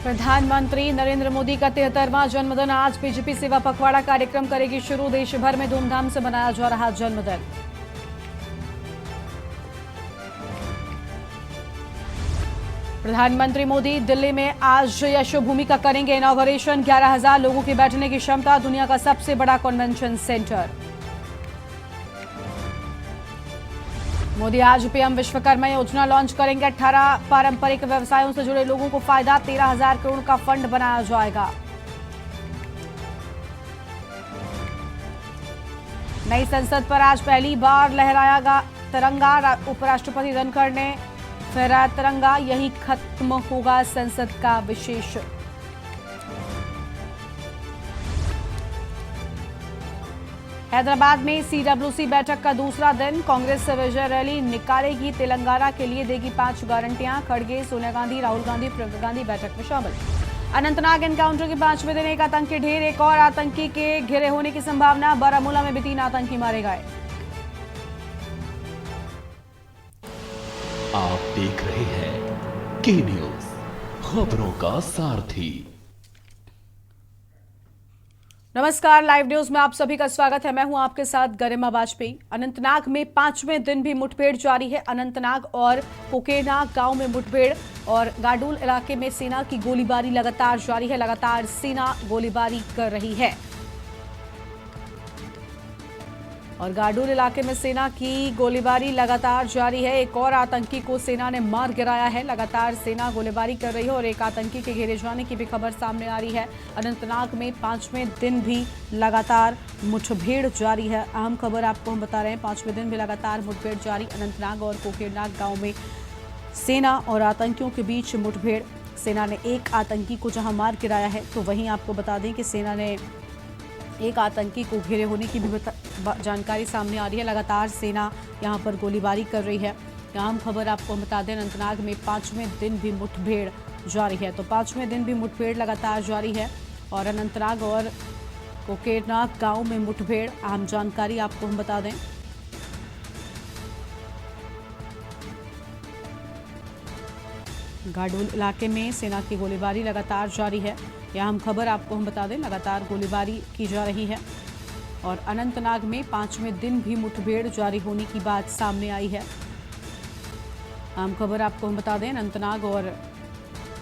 प्रधानमंत्री नरेंद्र मोदी का 73वां जन्मदिन आज बीजेपी सेवा पखवाड़ा कार्यक्रम करेगी शुरू। देश भर में धूमधाम से मनाया जा रहा जन्मदिन। प्रधानमंत्री मोदी दिल्ली में आज यशोभूमि का करेंगे इनॉग्रेशन। 11,000 लोगों की बैठने की क्षमता, दुनिया का सबसे बड़ा कन्वेंशन सेंटर। मोदी आज पीएम विश्वकर्मा योजना लॉन्च करेंगे। 18 पारंपरिक व्यवसायों से जुड़े लोगों को फायदा। 13,000 करोड़ का फंड बनाया जाएगा। नई संसद पर आज पहली बार लहराया तिरंगा। उपराष्ट्रपति धनखड़ ने फहराया तिरंगा। यही खत्म होगा संसद का विशेष। हैदराबाद में सीडब्ल्यूसी बैठक का दूसरा दिन। कांग्रेस विजय रैली निकालेगी। तेलंगाना के लिए देगी 5 गारंटियां। खड़गे, सोनिया गांधी, राहुल गांधी, प्रियंका गांधी बैठक में शामिल। अनंतनाग एनकाउंटर के 5वें दिन एक आतंकी ढेर। एक और आतंकी के घिरे होने की संभावना। बारामूला में भी 3 आतंकी मारे गए। आप देख रहे हैं के न्यूज, खबरों का सारथी। नमस्कार, लाइव न्यूज में आप सभी का स्वागत है। मैं हूं आपके साथ गरिमा वाजपेयी। अनंतनाग में 5वें दिन भी मुठभेड़ जारी है। अनंतनाग और कोकेनाग गांव में मुठभेड़ और गाडूल इलाके में सेना की गोलीबारी लगातार जारी है। लगातार सेना गोलीबारी कर रही है और गाडूल इलाके में सेना की गोलीबारी लगातार जारी है। एक और आतंकी को सेना ने मार गिराया है। लगातार सेना गोलीबारी कर रही है और एक आतंकी के घेरे जाने की भी खबर सामने आ रही है। अनंतनाग में 5वें दिन भी लगातार मुठभेड़ जारी है। अहम खबर आपको हम बता रहे हैं, 5वें दिन भी लगातार मुठभेड़ जारी। अनंतनाग और कोकेनाग गांव में सेना और आतंकियों के बीच मुठभेड़। सेना ने एक आतंकी को जहां मार गिराया है, तो वहीं आपको बता दें कि सेना ने एक आतंकी को घेरे होने की भी जानकारी सामने आ रही है। लगातार सेना यहां पर गोलीबारी कर रही है। अहम खबर आपको बता दें, अनंतनाग में 5वें दिन भी मुठभेड़ जारी है। तो 5वें दिन भी मुठभेड़ लगातार जारी है और अनंतनाग और कोकेनाग गांव में मुठभेड़। अहम जानकारी आपको हम बता दें, गाडूल इलाके में सेना की गोलीबारी लगातार जारी है। यह अहम खबर आपको हम बता दें, लगातार गोलीबारी की जा रही है और अनंतनाग में 5वें दिन भी मुठभेड़ जारी होने की बात सामने आई है। अहम खबर आपको हम बता दें, अनंतनाग और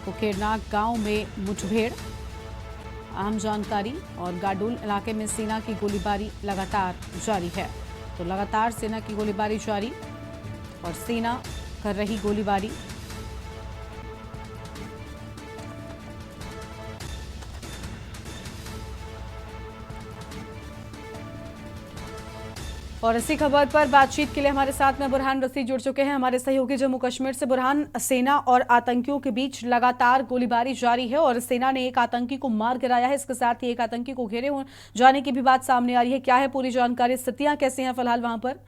कोकेनाग गांव में मुठभेड़। अहम जानकारी और गाडूल इलाके में सेना की गोलीबारी लगातार जारी है। तो लगातार सेना की गोलीबारी जारी और सेना कर रही गोलीबारी। और इसी खबर पर बातचीत के लिए हमारे साथ में बुरहान रशीद जुड़ चुके हैं, हमारे सहयोगी जम्मू कश्मीर से। बुरहान, सेना और आतंकियों के बीच लगातार गोलीबारी जारी है और सेना ने एक आतंकी को मार गिराया है। इसके साथ ही एक आतंकी को घेरे जाने की भी बात सामने आ रही है। क्या है पूरी जानकारी, स्थितियां कैसी हैं फिलहाल वहां पर?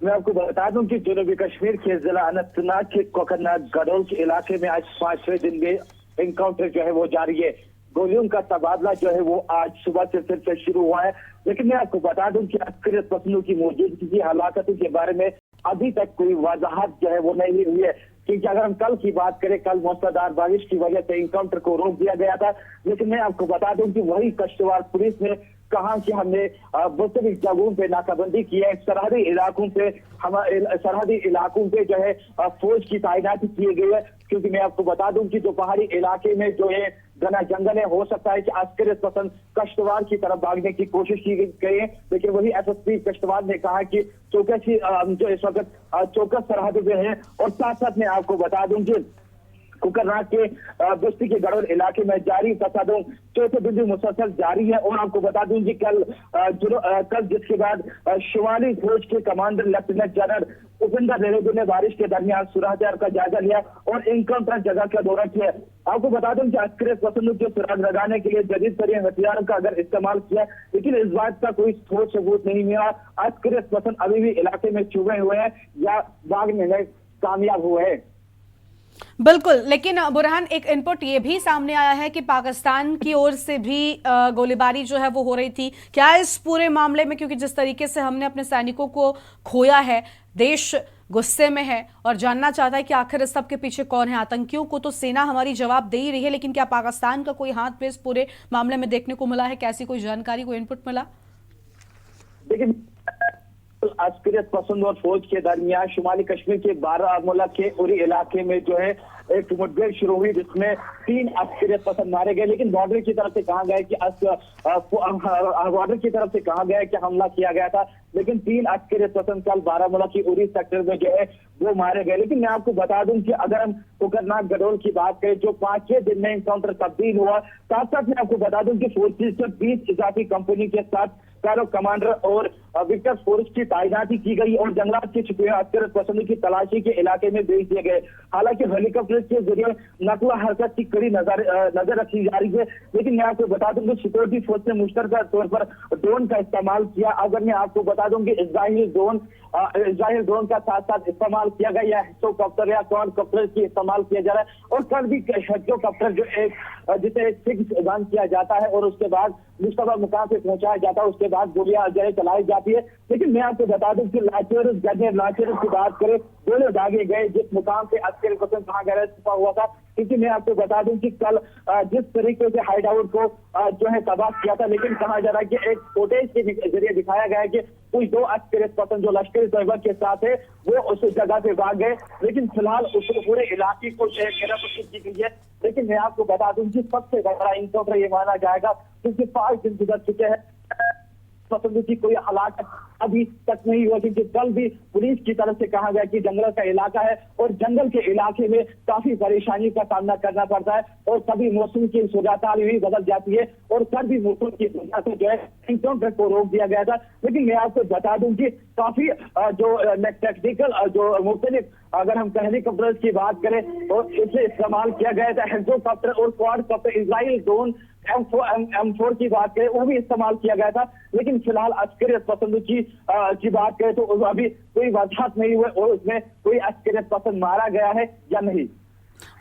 मैं आपको बता दूं कि जनूबी कश्मीर के जिला अनंतनाग के कोकेनाग गाडूल के इलाके में आज 5वें दिन में एनकाउंटर जो है वो जारी है। गोलियों का तबादला जो है वो आज सुबह से फिर से शुरू हुआ है। लेकिन मैं आपको बता दूं कि अस्करी पसंदों की मौजूदगी की हलाकतों के बारे में अभी तक कोई वजाहत जो है वो नहीं हुई है। क्योंकि अगर हम कल की बात करें, कल मूसलाधार बारिश की वजह से एनकाउंटर को रोक दिया गया था। लेकिन मैं आपको बता दूं कि वही कश्तवाड़ पुलिस ने कहा कि हमने मुख्तलिफ जगहों पे नाकाबंदी की है। सरहदी इलाकों पे सरहदी इलाकों पे जो है फौज की तैनाती की गई है। क्योंकि मैं आपको बता दूं कि जो पहाड़ी इलाके में जो है घना जंगल है, हो सकता है कि अस्करी पसंद कश्तवाड़ की तरफ भागने की कोशिश की गई है। लेकिन वही एसएसपी कश्तवाड़ ने कहा कि चौकसी जो इस वक्त चौकस सरहद पे है। और साथ साथ मैं आपको बता दूं कि कोकेनाग के बस्ती के गाडूल इलाके में जारी तसादम चौथे दिन भी मुसलसल जारी है। और आपको बता दूं कि कल जिसके बाद शिवाली फौज के commander lieutenant general Upendra Reddy ने बारिश के दरमियान सुराग का जायजा लिया और एनकाउंटर जगह का दौरा किया। आपको बता दूं कि अस्करी पसंदों के सुराग लगाने के लिए जदीद तरीन हथियारों का अगर इस्तेमाल किया, लेकिन इस बात का कोई ठोस सबूत नहीं मिला। अस्करी पसंद अभी भी इलाके में छुपे हुए हैं या भागने में कामयाब हुए हैं। बिल्कुल, लेकिन बुरहान, एक इनपुट ये भी सामने आया है कि पाकिस्तान की ओर से भी गोलीबारी जो है वो हो रही थी। क्या इस पूरे मामले में, क्योंकि जिस तरीके से हमने अपने सैनिकों को खोया है, देश गुस्से में है और जानना चाहता है कि आखिर इस सब के पीछे कौन है। आतंकियों को तो सेना हमारी जवाब दे ही रही है, लेकिन क्या पाकिस्तान का कोई हाथ भी इस पूरे मामले में देखने को मिला है? कैसी कोई जानकारी, कोई इनपुट मिला? लेकिन अस्करियत पसंद और फौज के दरमियान शुमाली कश्मीर के बारामूला के उरी इलाके में जो है एक मुठभेड़ शुरू हुई, जिसमें 3 अस्करियत पसंद मारे गए। लेकिन बॉर्डर की तरफ से कहा गया कि बॉर्डर की तरफ से कहा गया कि हमला किया गया था, लेकिन 3 अस्करियत पसंद कल बारामूला की उरी सेक्टर में जो है वो मारे गए। लेकिन मैं आपको बता दूं कि अगर हम कोकरनाग गडोल की बात करें, जो 5-6 दिन में इनकाउंटर तब्दील हुआ, साथ साथ मैं आपको बता दूं कि फोर्सेज से 20 इजाफी कंपनी के साथ चारों कमांडर और विक्टर फोर्स की तैनाती की गई और जंगलात के छुपे अस्करियत पसंद की तलाशी के इलाके में भेज दिए गए। हालांकि हेलीकॉप्टर के जरिए नकला हरकत की कड़ी नजर रखी जा रही है। लेकिन मैं आपको बता दूं कि सिक्योरिटी फोर्स ने मुश्तरका तौर पर ड्रोन का इस्तेमाल किया। अगर मैं आपको बता दूं कि इजराइली ड्रोन का साथ साथ इस्तेमाल किया गया या हेलीकॉप्टर या क्वाडकॉप्टर की इस्तेमाल किया जा रहा है। और कल भी हेलीकॉप्टर जो जिसे फिक्स गन किया जाता है और उसके बाद मुश्तबा मुकाम पे पहुंचाया जाता है, उसके बाद गोलियां जो है चलाई जाती है। लेकिन मैं आपको बता दूं कि लाचेरस की बात करें, गोले दागे गए जिस मुकाम पे अस्करी पसंद कहा गया छुपा हुआ था। क्योंकि मैं आपको बता दूं कि कल जिस तरीके से हाइड आउट को जो है तबाह किया था, लेकिन कहा जा रहा है कि एक फुटेज के जरिए दिखाया गया है कि कुछ 2 अस्करी पसंद जो लश्कर तैयबा के साथ है वो उस जगह पे भाग गए। लेकिन फिलहाल उस पूरे इलाके को घेराबंदी की गई है। लेकिन मैं आपको बता दूं कि सबसे बड़ा इनकाउंटर ये माना जाएगा, क्योंकि 5 दिन गुजर चुके हैं, पसंद की कोई हलाकत अभी तक नहीं हुआ। क्योंकि कल भी पुलिस की तरफ से कहा गया कि जंगल का इलाका है और जंगल के इलाके में काफी परेशानी का सामना करना पड़ता है और कभी मौसम की सूरत भी बदल जाती है और कभी मौसम की वजह से जो है इनकाउंटर को रोक दिया गया था। लेकिन मैं आपको बता दूं कि काफी जो टेक्निकल जो मुख्तलिफ, अगर हम हेलीकॉप्टर की बात करें और इसे इस्तेमाल किया गया था, हेलीकॉप्टर और क्वाडकॉप्टर, इजराइल ड्रोन M4 की बात करें वो भी इस्तेमाल किया गया था। लेकिन फिलहाल अस्करियत पसंद की बात करें तो अभी कोई वजाहत नहीं हुई और उसमें कोई अस्करियत पसंद मारा गया है या नहीं।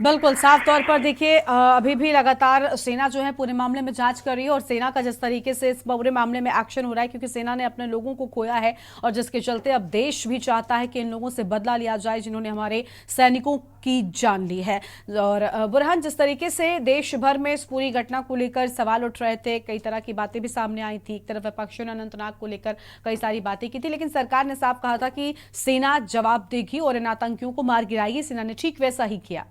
बिल्कुल साफ तौर पर देखिए, अभी भी लगातार सेना जो है पूरे मामले में जांच कर रही है और सेना का जिस तरीके से इस पूरे मामले में एक्शन हो रहा है, क्योंकि सेना ने अपने लोगों को खोया है और जिसके चलते अब देश भी चाहता है कि इन लोगों से बदला लिया जाए जिन्होंने हमारे सैनिकों की जान ली है। और बुरहान, जिस तरीके से देश भर में इस पूरी घटना को लेकर सवाल उठ रहे थे, कई तरह की बातें भी सामने आई थी। एक तरफ विपक्षियों ने अनंतनाग को लेकर कई सारी बातें की थी, लेकिन सरकार ने साफ कहा था कि सेना जवाब देगी और इन आतंकियों को मार गिराएगी। सेना ने ठीक वैसा ही किया।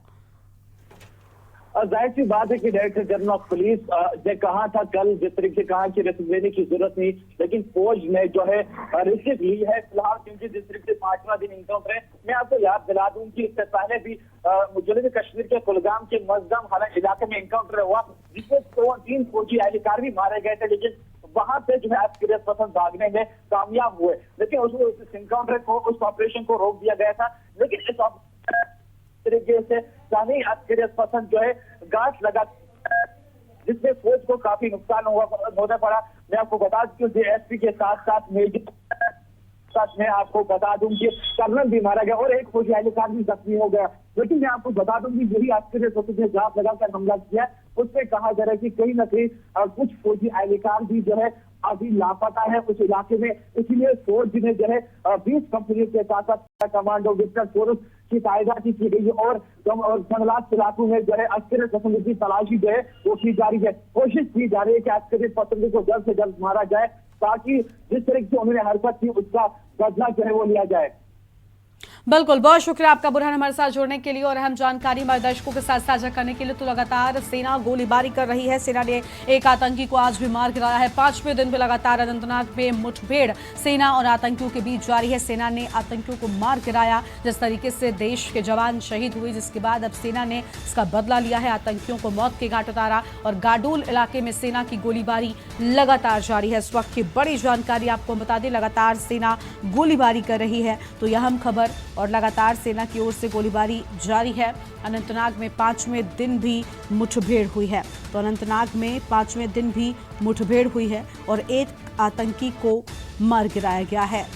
जाहिर सी बात है कि डायरेक्टर जनरल ऑफ पुलिस ने कहा था कल, जिस तरीके से कहा कि रिस्क लेने की जरूरत नहीं, लेकिन फौज ने जो है रिस्क ली है फिलहाल, क्योंकि जिस तरीके से 5वां दिन इनकाउंटर है। मैं आपको याद दिला दूं कि इससे पहले भी जनूबी कश्मीर के कुलगाम के मजदम हालांकि इलाके में इनकाउंटर हुआ, जिसमें 3 फौजी एहलकार भी मारे गए थे, लेकिन वहां से जो है अस्करियत पसंद भागने में कामयाब हुए। लेकिन उस इनकाउंटर को, उस ऑपरेशन को रोक दिया गया था। लेकिन इस तरीके से जानी अस्करियत पसंद जो है गाछ लगा, जिसमें फौज को काफी नुकसान होना पड़ा। मैं आपको बता दूं कि DSP के साथ साथ मैं आपको बता दूं कि कर्नल भी मारा गया और एक फौजी एहलकार भी जख्मी हो गया। लेकिन मैं आपको बता दूं कि यही अस्करियत पसंद ने गाछ लगाकर हमला किया, उसमें कहा जा रहा है कि कहीं ना कहीं कुछ फौजी एहलकार भी जो है अभी लापता है उस इलाके में। इसीलिए फौज ने जो है 20 कंपनियों के साथ साथ कमांडो विक्टर फोर्स की तैनाती की गई और जंगलात इलाकों में जो है अस्करियत पसंद की तलाशी जो है वो की जा रही है। कोशिश की जा रही है कि अस्करियत पसंद को जल्द से जल्द मारा जाए, ताकि जिस तरीके से उन्होंने हरकत की उसका बदला जो है वो लिया जाए। बिल्कुल, बहुत शुक्रिया आपका बुरहान हमारे साथ जुड़ने के लिए और अहम जानकारी हमारे दर्शकों के साथ साझा करने के लिए। तो लगातार सेना गोलीबारी कर रही है। सेना ने एक आतंकी को आज भी मार गिराया है। 5वें दिन भी लगातार अनंतनाग में मुठभेड़ सेना और आतंकियों के बीच जारी है। सेना ने आतंकियों को मार गिराया, जिस तरीके से देश के जवान शहीद हुए, जिसके बाद अब सेना ने इसका बदला लिया है, आतंकियों को मौत के घाट उतारा और गाडोल इलाके में सेना की गोलीबारी लगातार जारी है। इस वक्त की बड़ी जानकारी आपको बता दें, लगातार सेना गोलीबारी कर रही है। तो यह अहम खबर, और लगातार सेना की ओर से गोलीबारी जारी है। अनंतनाग में 5वें दिन भी मुठभेड़ हुई है। तो अनंतनाग में 5वें दिन भी मुठभेड़ हुई है और एक आतंकी को मार गिराया गया है।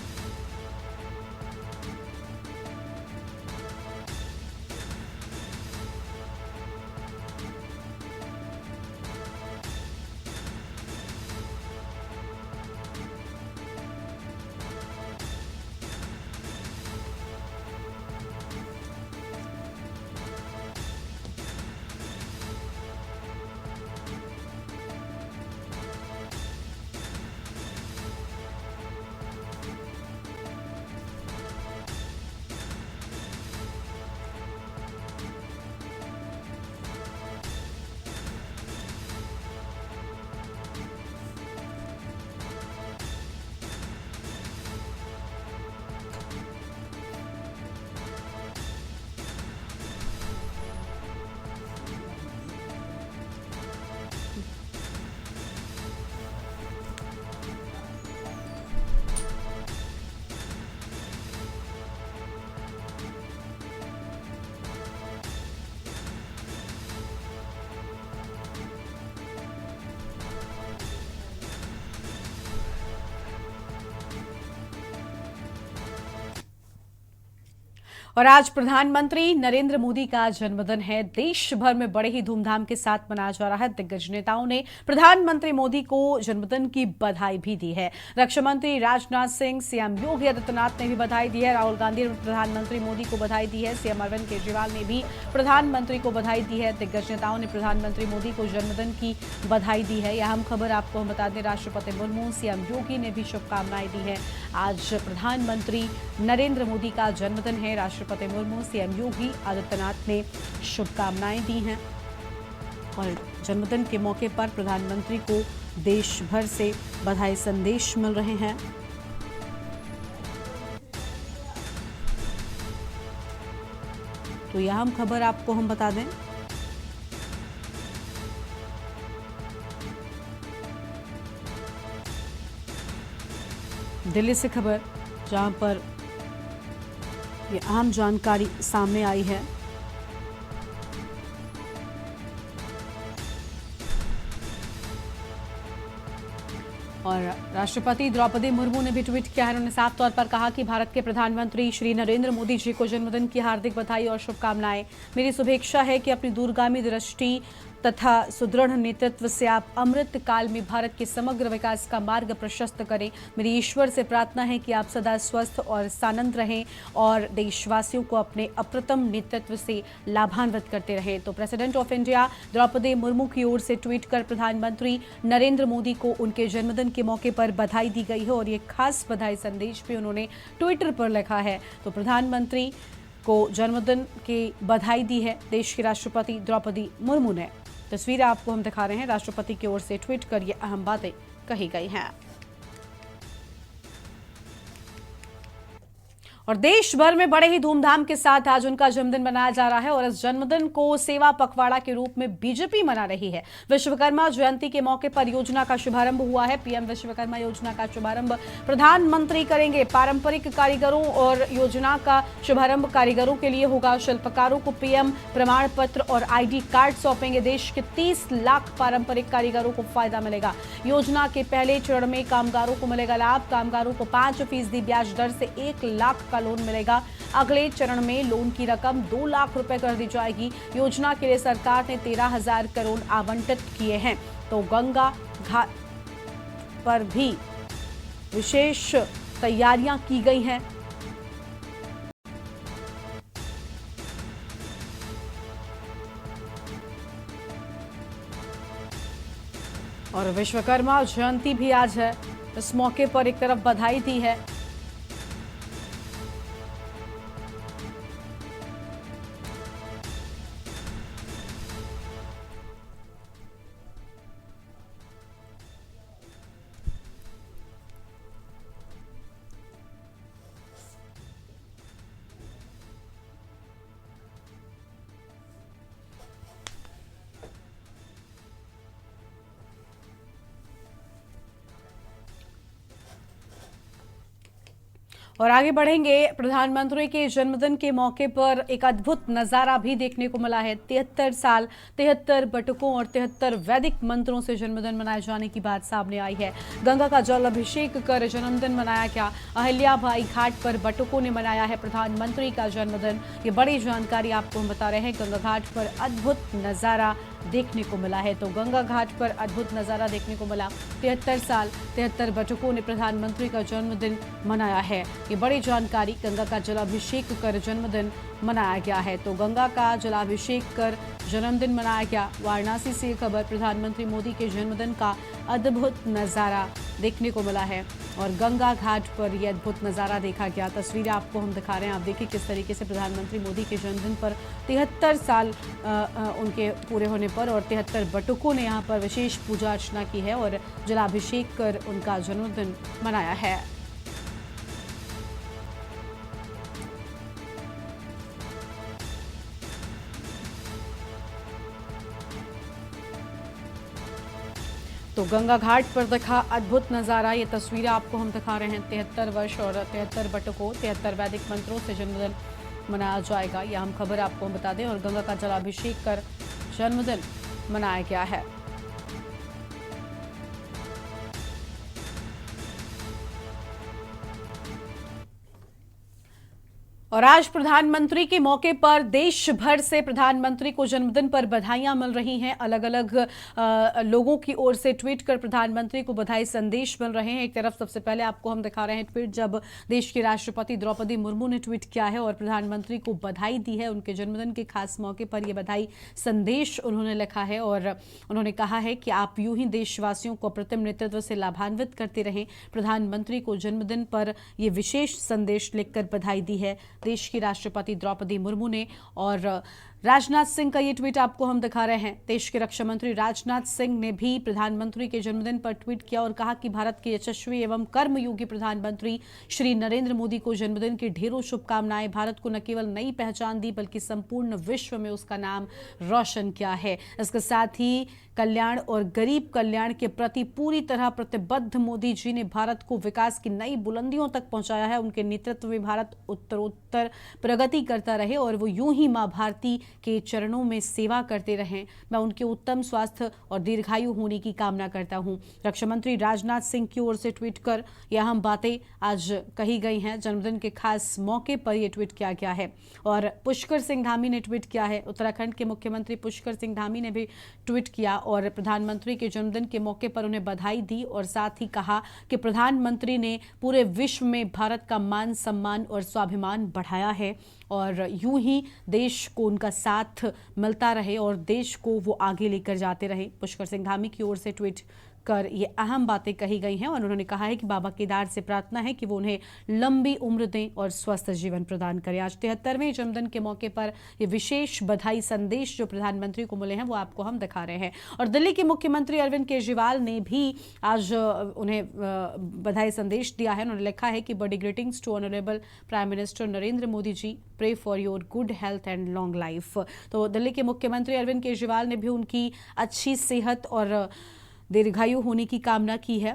और आज प्रधानमंत्री नरेंद्र मोदी का जन्मदिन है। देश भर में बड़े ही धूमधाम के साथ मनाया जा रहा है। दिग्गज नेताओं ने प्रधानमंत्री मोदी को जन्मदिन की बधाई भी दी है। रक्षा मंत्री राजनाथ सिंह, सीएम योगी आदित्यनाथ ने भी बधाई दी है। राहुल गांधी ने प्रधानमंत्री मोदी को बधाई दी है। सीएम अरविंद केजरीवाल ने भी प्रधानमंत्री को बधाई दी है। दिग्गज नेताओं ने प्रधानमंत्री मोदी को जन्मदिन की बधाई दी है। यह अहम खबर आपको हम बता दें, राष्ट्रपति मुर्मू, सीएम योगी ने भी शुभकामनाएं दी है। आज प्रधानमंत्री नरेंद्र मोदी का जन्मदिन है। राष्ट्रपति मुर्मू, सीएम योगी आदित्यनाथ ने शुभकामनाएं दी हैं और जन्मदिन के मौके पर प्रधानमंत्री को देश भर से बधाई संदेश मिल रहे हैं। तो यह अहम खबर आपको हम बता दें, दिल्ली से खबर, जहां पर ये अहम जानकारी सामने आई है। और राष्ट्रपति द्रौपदी मुर्मू ने भी ट्वीट किया है। उन्होंने साफ तौर पर कहा कि भारत के प्रधानमंत्री श्री नरेंद्र मोदी जी को जन्मदिन की हार्दिक बधाई और शुभकामनाएं। मेरी शुभेच्छा है कि अपनी दूरगामी दृष्टि तथा सुदृढ़ नेतृत्व से आप अमृत काल में भारत के समग्र विकास का मार्ग प्रशस्त करें। मेरी ईश्वर से प्रार्थना है कि आप सदा स्वस्थ और सानंद रहें और देशवासियों को अपने अप्रतिम नेतृत्व से लाभान्वित करते रहें। तो president of India Draupadi Murmu की ओर से ट्वीट कर प्रधानमंत्री नरेंद्र मोदी को उनके जन्मदिन के मौके पर बधाई दी गई है और ये खास बधाई संदेश भी उन्होंने ट्विटर पर लिखा है। तो प्रधानमंत्री को जन्मदिन की बधाई दी है देश की राष्ट्रपति द्रौपदी मुर्मू ने। तस्वीरें आपको हम दिखा रहे हैं। राष्ट्रपति की ओर से ट्वीट कर ये अहम बातें कही गई हैं। और देश भर में बड़े ही धूमधाम के साथ आज उनका जन्मदिन मनाया जा रहा है और इस जन्मदिन को सेवा पखवाड़ा के रूप में बीजेपी मना रही है। विश्वकर्मा जयंती के मौके पर योजना का शुभारंभ हुआ है। पीएम विश्वकर्मा योजना का शुभारंभ प्रधानमंत्री करेंगे। पारंपरिक कारीगरों और योजना का शुभारंभ कारीगरों के लिए होगा। शिल्पकारों को पीएम प्रमाण पत्र और आईडी कार्ड सौंपेंगे। देश के 30 लाख पारंपरिक कारीगरों को फायदा मिलेगा। योजना के पहले चरण में कामगारों को मिलेगा लाभ। कामगारों को 5% ब्याज दर से 1 लाख का लोन मिलेगा। अगले चरण में लोन की रकम 2 लाख रुपए कर दी जाएगी। योजना के लिए सरकार ने 13,000 करोड़ आवंटित किए हैं। तो गंगा घाट पर भी विशेष तैयारियां की गई हैं। और विश्वकर्मा जयंती भी आज है। इस मौके पर एक तरफ बधाई दी है और आगे बढ़ेंगे। प्रधानमंत्री के जन्मदिन के मौके पर एक अद्भुत नजारा भी देखने को मिला है। 73 साल, 73 बटुकों और 73 वैदिक मंत्रों से जन्मदिन मनाए जाने की बात सामने आई है। गंगा का जल अभिषेक कर जन्मदिन मनाया गया। अहिल्याबाई घाट पर बटुकों ने मनाया है प्रधानमंत्री का जन्मदिन। ये बड़ी जानकारी आपको हम बता रहे हैं। गंगा घाट पर अद्भुत नजारा देखने को मिला है। तो गंगा घाट पर अद्भुत नजारा देखने को मिला। 73 साल, 73 बटुकों ने प्रधानमंत्री का जन्मदिन मनाया है। ये बड़ी जानकारी। गंगा का जलाभिषेक कर जन्मदिन मनाया गया है। तो गंगा का जलाभिषेक कर जन्मदिन मनाया गया। वाराणसी से खबर, प्रधानमंत्री मोदी के जन्मदिन का अद्भुत नजारा देखने को मिला है और गंगा घाट पर यह अद्भुत नजारा देखा गया। तस्वीरें आपको हम दिखा रहे हैं। आप देखिए किस तरीके से प्रधानमंत्री मोदी के जन्मदिन पर 73 साल उनके पूरे होने पर और 73 बटुकों ने यहाँ पर विशेष पूजा अर्चना की है और जलाभिषेक कर उनका जन्मदिन मनाया है। तो गंगा घाट पर दिखा अद्भुत नजारा। ये तस्वीरें आपको हम दिखा रहे हैं। 73 वर्ष और 73 बटुकों, 73 वैदिक मंत्रों से जन्मदिन मनाया जाएगा। यह हम खबर आपको बता दें। और गंगा का जलाभिषेक कर जन्मदिन मनाया गया है। और आज प्रधानमंत्री के मौके पर देश भर से प्रधानमंत्री को जन्मदिन पर बधाइयां मिल रही हैं। अलग अलग लोगों की ओर से ट्वीट कर प्रधानमंत्री को बधाई संदेश मिल रहे हैं। एक तरफ सबसे पहले आपको हम दिखा रहे हैं ट्वीट जब देश की राष्ट्रपति द्रौपदी मुर्मू ने ट्वीट किया है और प्रधानमंत्री को बधाई दी है। उनके जन्मदिन के खास मौके पर यह बधाई संदेश उन्होंने लिखा है और उन्होंने कहा है कि आप यूं ही देशवासियों को अप्रतिम नेतृत्व से लाभान्वित करते रहें। प्रधानमंत्री को जन्मदिन पर यह विशेष संदेश लिखकर बधाई दी है देश की राष्ट्रपति द्रौपदी मुर्मू ने। और राजनाथ सिंह का ये ट्वीट आपको हम दिखा रहे हैं। देश के रक्षा मंत्री राजनाथ सिंह ने भी प्रधानमंत्री के जन्मदिन पर ट्वीट किया और कहा कि भारत के यशस्वी एवं कर्मयोगी प्रधानमंत्री श्री नरेंद्र मोदी को जन्मदिन की ढेरों शुभकामनाएं। भारत को न केवल नई पहचान दी बल्कि संपूर्ण विश्व में उसका नाम रोशन किया है। इसके साथ ही कल्याण और गरीब कल्याण के प्रति पूरी तरह प्रतिबद्ध मोदी जी ने भारत को विकास की नई बुलंदियों तक पहुंचाया है। उनके नेतृत्व में भारत उत्तरोत्तर प्रगति करता रहे और वो यूं ही मां भारती के चरणों में सेवा करते रहें। मैं उनके उत्तम स्वास्थ्य और दीर्घायु होने की कामना करता हूं। रक्षा मंत्री राजनाथ सिंह की ओर से ट्वीट कर यह अहम बातें आज कही गई हैं। जन्मदिन के खास मौके पर यह ट्वीट किया गया है। और पुष्कर सिंह धामी ने ट्वीट किया है। उत्तराखंड के मुख्यमंत्री पुष्कर सिंह धामी ने भी ट्वीट किया और प्रधानमंत्री के जन्मदिन के मौके पर उन्हें बधाई दी और साथ ही कहा कि प्रधानमंत्री ने पूरे विश्व में भारत का मान सम्मान और स्वाभिमान बढ़ाया है और यूं ही देश को उनका साथ मिलता रहे और देश को वो आगे लेकर जाते रहे। पुष्कर सिंह धामी की ओर से ट्वीट कर ये अहम बातें कही गई हैं और उन्होंने कहा है कि बाबा केदार से प्रार्थना है कि वो उन्हें लंबी उम्र दें और स्वस्थ जीवन प्रदान करें। आज 73वें जन्मदिन के मौके पर ये विशेष बधाई संदेश जो प्रधानमंत्री को मिले हैं वो आपको हम दिखा रहे हैं। और दिल्ली के मुख्यमंत्री अरविंद केजरीवाल ने भी आज उन्हें बधाई संदेश दिया है। उन्होंने लिखा है कि बड़ी greetings to honourable prime minister Narendra Modi ji, pray for your good health and long life. तो दिल्ली के मुख्यमंत्री अरविंद केजरीवाल ने भी उनकी अच्छी सेहत और दीर्घायु होने की कामना की है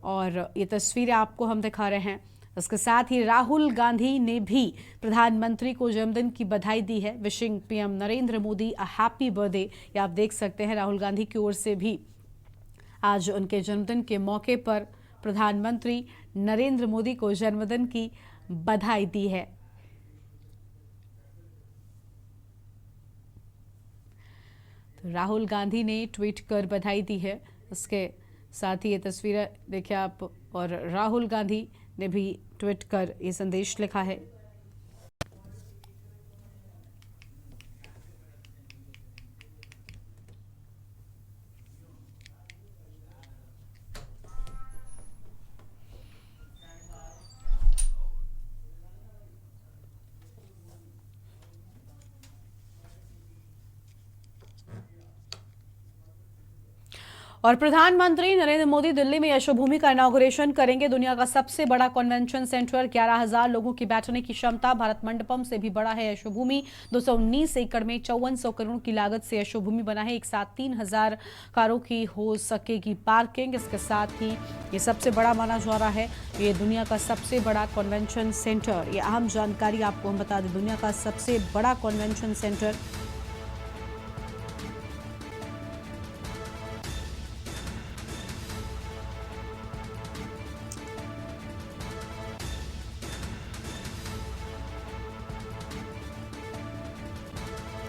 और ये तस्वीरें आपको हम दिखा रहे हैं। इसके साथ ही राहुल गांधी ने भी प्रधानमंत्री को जन्मदिन की बधाई दी है। Wishing PM Narendra Modi a happy birthday, ये आप देख सकते हैं। राहुल गांधी की ओर से भी आज उनके जन्मदिन के मौके पर प्रधानमंत्री नरेंद्र मोदी को जन्मदिन की बधाई दी है। तो राहुल गांधी ने ट्वीट कर बधाई दी है। इसके साथ ही ये तस्वीरें देखिए आप और राहुल गांधी ने भी ट्वीट कर ये संदेश लिखा है। और प्रधानमंत्री नरेंद्र मोदी दिल्ली में यशोभूमि का इनॉग्रेशन करेंगे। दुनिया का सबसे बड़ा कन्वेंशन सेंटर, 11,000 लोगों की बैठने की क्षमता। भारत मंडपम से भी बड़ा है यशोभूमि। 219 एकड़ में 5400 करोड़ की लागत से यशोभूमि बना है। एक साथ 3000 कारों की हो सकेगी पार्किंग। इसके साथ ही ये सबसे बड़ा माना जा रहा है। ये दुनिया का सबसे बड़ा कन्वेंशन सेंटर, ये अहम जानकारी आपको हम बता दें। दुनिया का सबसे बड़ा कन्वेंशन सेंटर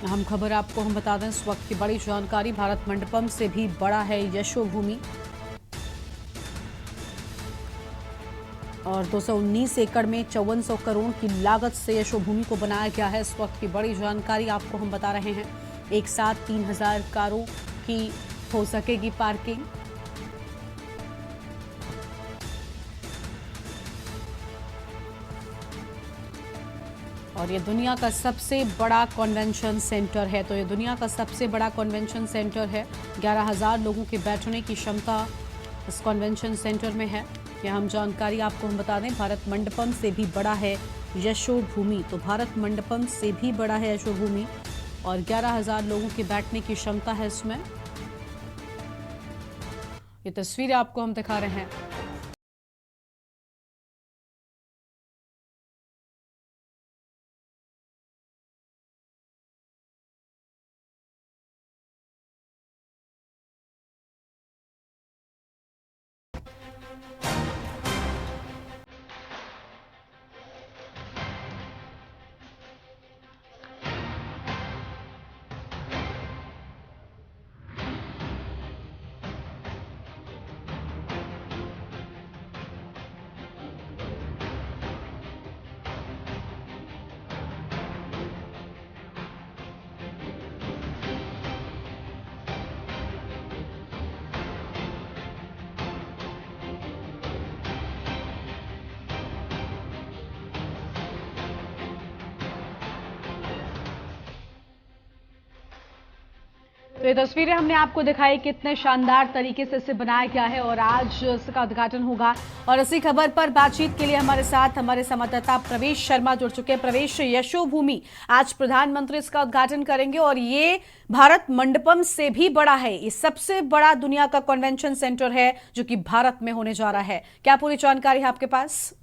अहम खबर आपको हम बता दें। इस वक्त की बड़ी जानकारी, भारत मंडपम से भी बड़ा है यशोभूमि और 219 एकड़ में 5400 करोड़ की लागत से यशोभूमि को बनाया गया है। इस वक्त की बड़ी जानकारी आपको हम बता रहे हैं। एक साथ 3000 कारों की हो सकेगी पार्किंग। और ये दुनिया का सबसे बड़ा कन्वेंशन सेंटर है। तो ये दुनिया का सबसे बड़ा कन्वेंशन सेंटर है। 11,000 लोगों के बैठने की क्षमता इस कन्वेंशन सेंटर में है। यह हम जानकारी आपको हम बता दें। भारत मंडपम से भी बड़ा है यशोभूमि। तो भारत मंडपम से भी बड़ा है यशोभूमि और 11,000 लोगों के बैठने की क्षमता है इसमें। ये तस्वीरें आपको हम दिखा रहे हैं। तो ये तस्वीरें हमने आपको दिखाई कितने शानदार तरीके से इसे बनाया गया है और आज इसका उद्घाटन होगा। और इसी खबर पर बातचीत के लिए हमारे साथ हमारे संवाददाता प्रवेश शर्मा जुड़ चुके हैं। प्रवेश, यशोभूमि आज प्रधानमंत्री इसका उद्घाटन करेंगे और ये भारत मंडपम से भी बड़ा है। ये सबसे बड़ा दुनिया का कन्वेंशन सेंटर है जो कि भारत में होने जा रहा है। क्या पूरी जानकारी है आपके पास?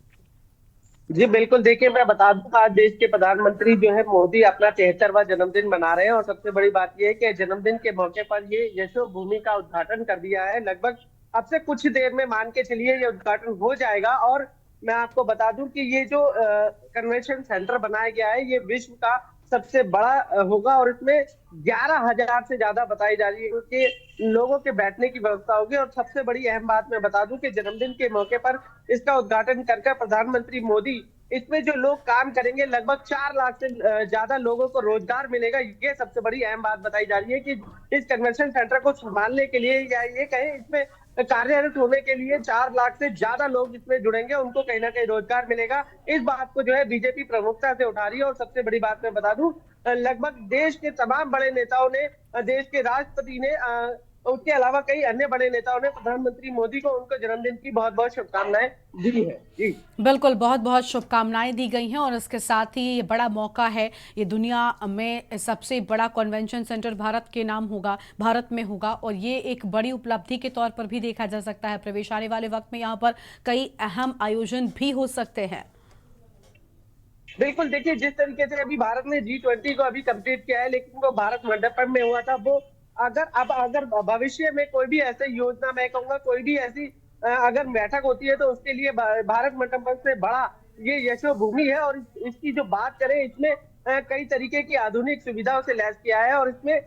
जी बिल्कुल, देखिए मैं बता दूं, आज देश के प्रधानमंत्री जो है मोदी अपना 73वां जन्मदिन मना रहे हैं और सबसे बड़ी बात यह है कि जन्मदिन के मौके पर ये यशोभूमि का उद्घाटन कर दिया है। लगभग अब से कुछ देर में मान के चलिए ये उद्घाटन हो जाएगा। और मैं आपको बता दूं कि ये जो कन्वेंशन सेंटर बनाया गया है ये विश्व का सबसे बड़ा होगा और इसमें 11,000 से ज्यादा बताई जा रही है कि लोगों के बैठने की व्यवस्था होगी। और सबसे बड़ी अहम बात मैं बता दूं कि जन्मदिन के मौके पर इसका उद्घाटन कर प्रधानमंत्री मोदी इसमें जो लोग काम करेंगे लगभग 4 लाख से ज्यादा लोगों को रोजगार मिलेगा। ये सबसे बड़ी अहम बात बताई जा रही है कि इस कन्वेंशन सेंटर को संभालने के लिए या ये कहें इसमें कार्यरत होने के लिए 4 लाख से ज्यादा लोग इसमें जुड़ेंगे, उनको कहीं ना कहीं रोजगार मिलेगा। इस बात को जो है बीजेपी प्रमुखता से उठा रही है। और सबसे बड़ी बात मैं बता दूं, लगभग देश के तमाम बड़े नेताओं ने, देश के राष्ट्रपति ने, उसके अलावा कई अन्य बड़े नेताओं ने प्रधानमंत्री मोदी को उनके जन्मदिन की बहुत बहुत शुभकामनाएं दी है। जी बिल्कुल, बहुत बहुत शुभकामनाएं दी गई हैं और इसके साथ ही ये बड़ा मौका है। ये दुनिया में सबसे बड़ा कन्वेंशन सेंटर भारत के नाम होगा, भारत में होगा और ये एक बड़ी उपलब्धि के तौर पर भी देखा जा सकता है। प्रवेश, आने वाले वक्त में यहाँ पर कई अहम आयोजन भी हो सकते हैं। बिल्कुल, देखिए जिस तरीके से अभी भारत ने G20 को अभी कंप्लीट किया है, लेकिन वो भारत मंडपम में हुआ था। वो अगर भविष्य में कोई भी ऐसी योजना, मैं कहूंगा कोई भी ऐसी अगर बैठक होती है तो उसके लिए भारत मंडपम से बड़ा ये यशोभूमि है। और इसकी जो बात करें, इसमें कई तरीके की आधुनिक सुविधाओं से लैस किया है। और इसमें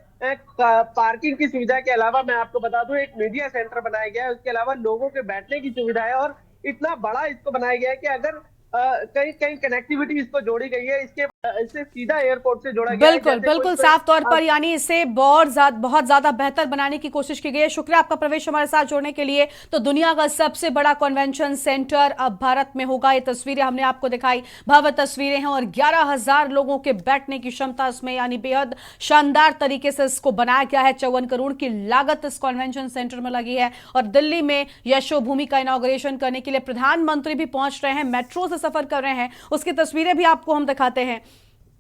पार्किंग की सुविधा के अलावा मैं आपको बता दूं एक मीडिया सेंटर बनाया गया है। उसके अलावा लोगों के बैठने की सुविधा है और इतना बड़ा इसको बनाया गया है कि अगर कई कनेक्टिविटी इसको जोड़ी गई है, इससे सीधा एयरपोर्ट से जोड़ा गया है। बिल्कुल बिल्कुल, साफ तौर पर यानी इसे बहुत ज्यादा बेहतर बनाने की कोशिश की गई है। शुक्रिया आपका प्रवेश हमारे साथ जोड़ने के लिए। तो दुनिया का सबसे बड़ा कन्वेंशन सेंटर अब भारत में होगा। ये तस्वीरें हमने आपको दिखाई, भव्य तस्वीरें हैं और 11,000 लोगों के बैठने की क्षमता इसमें, यानी बेहद शानदार तरीके से इसको बनाया गया है। 54 करोड़ की लागत इस कन्वेंशन सेंटर में लगी है और दिल्ली में यशोभूमि का इनॉग्रेशन करने के लिए प्रधानमंत्री भी पहुंच रहे हैं, मेट्रो से सफर कर रहे हैं। उसकी तस्वीरें भी आपको हम दिखाते हैं।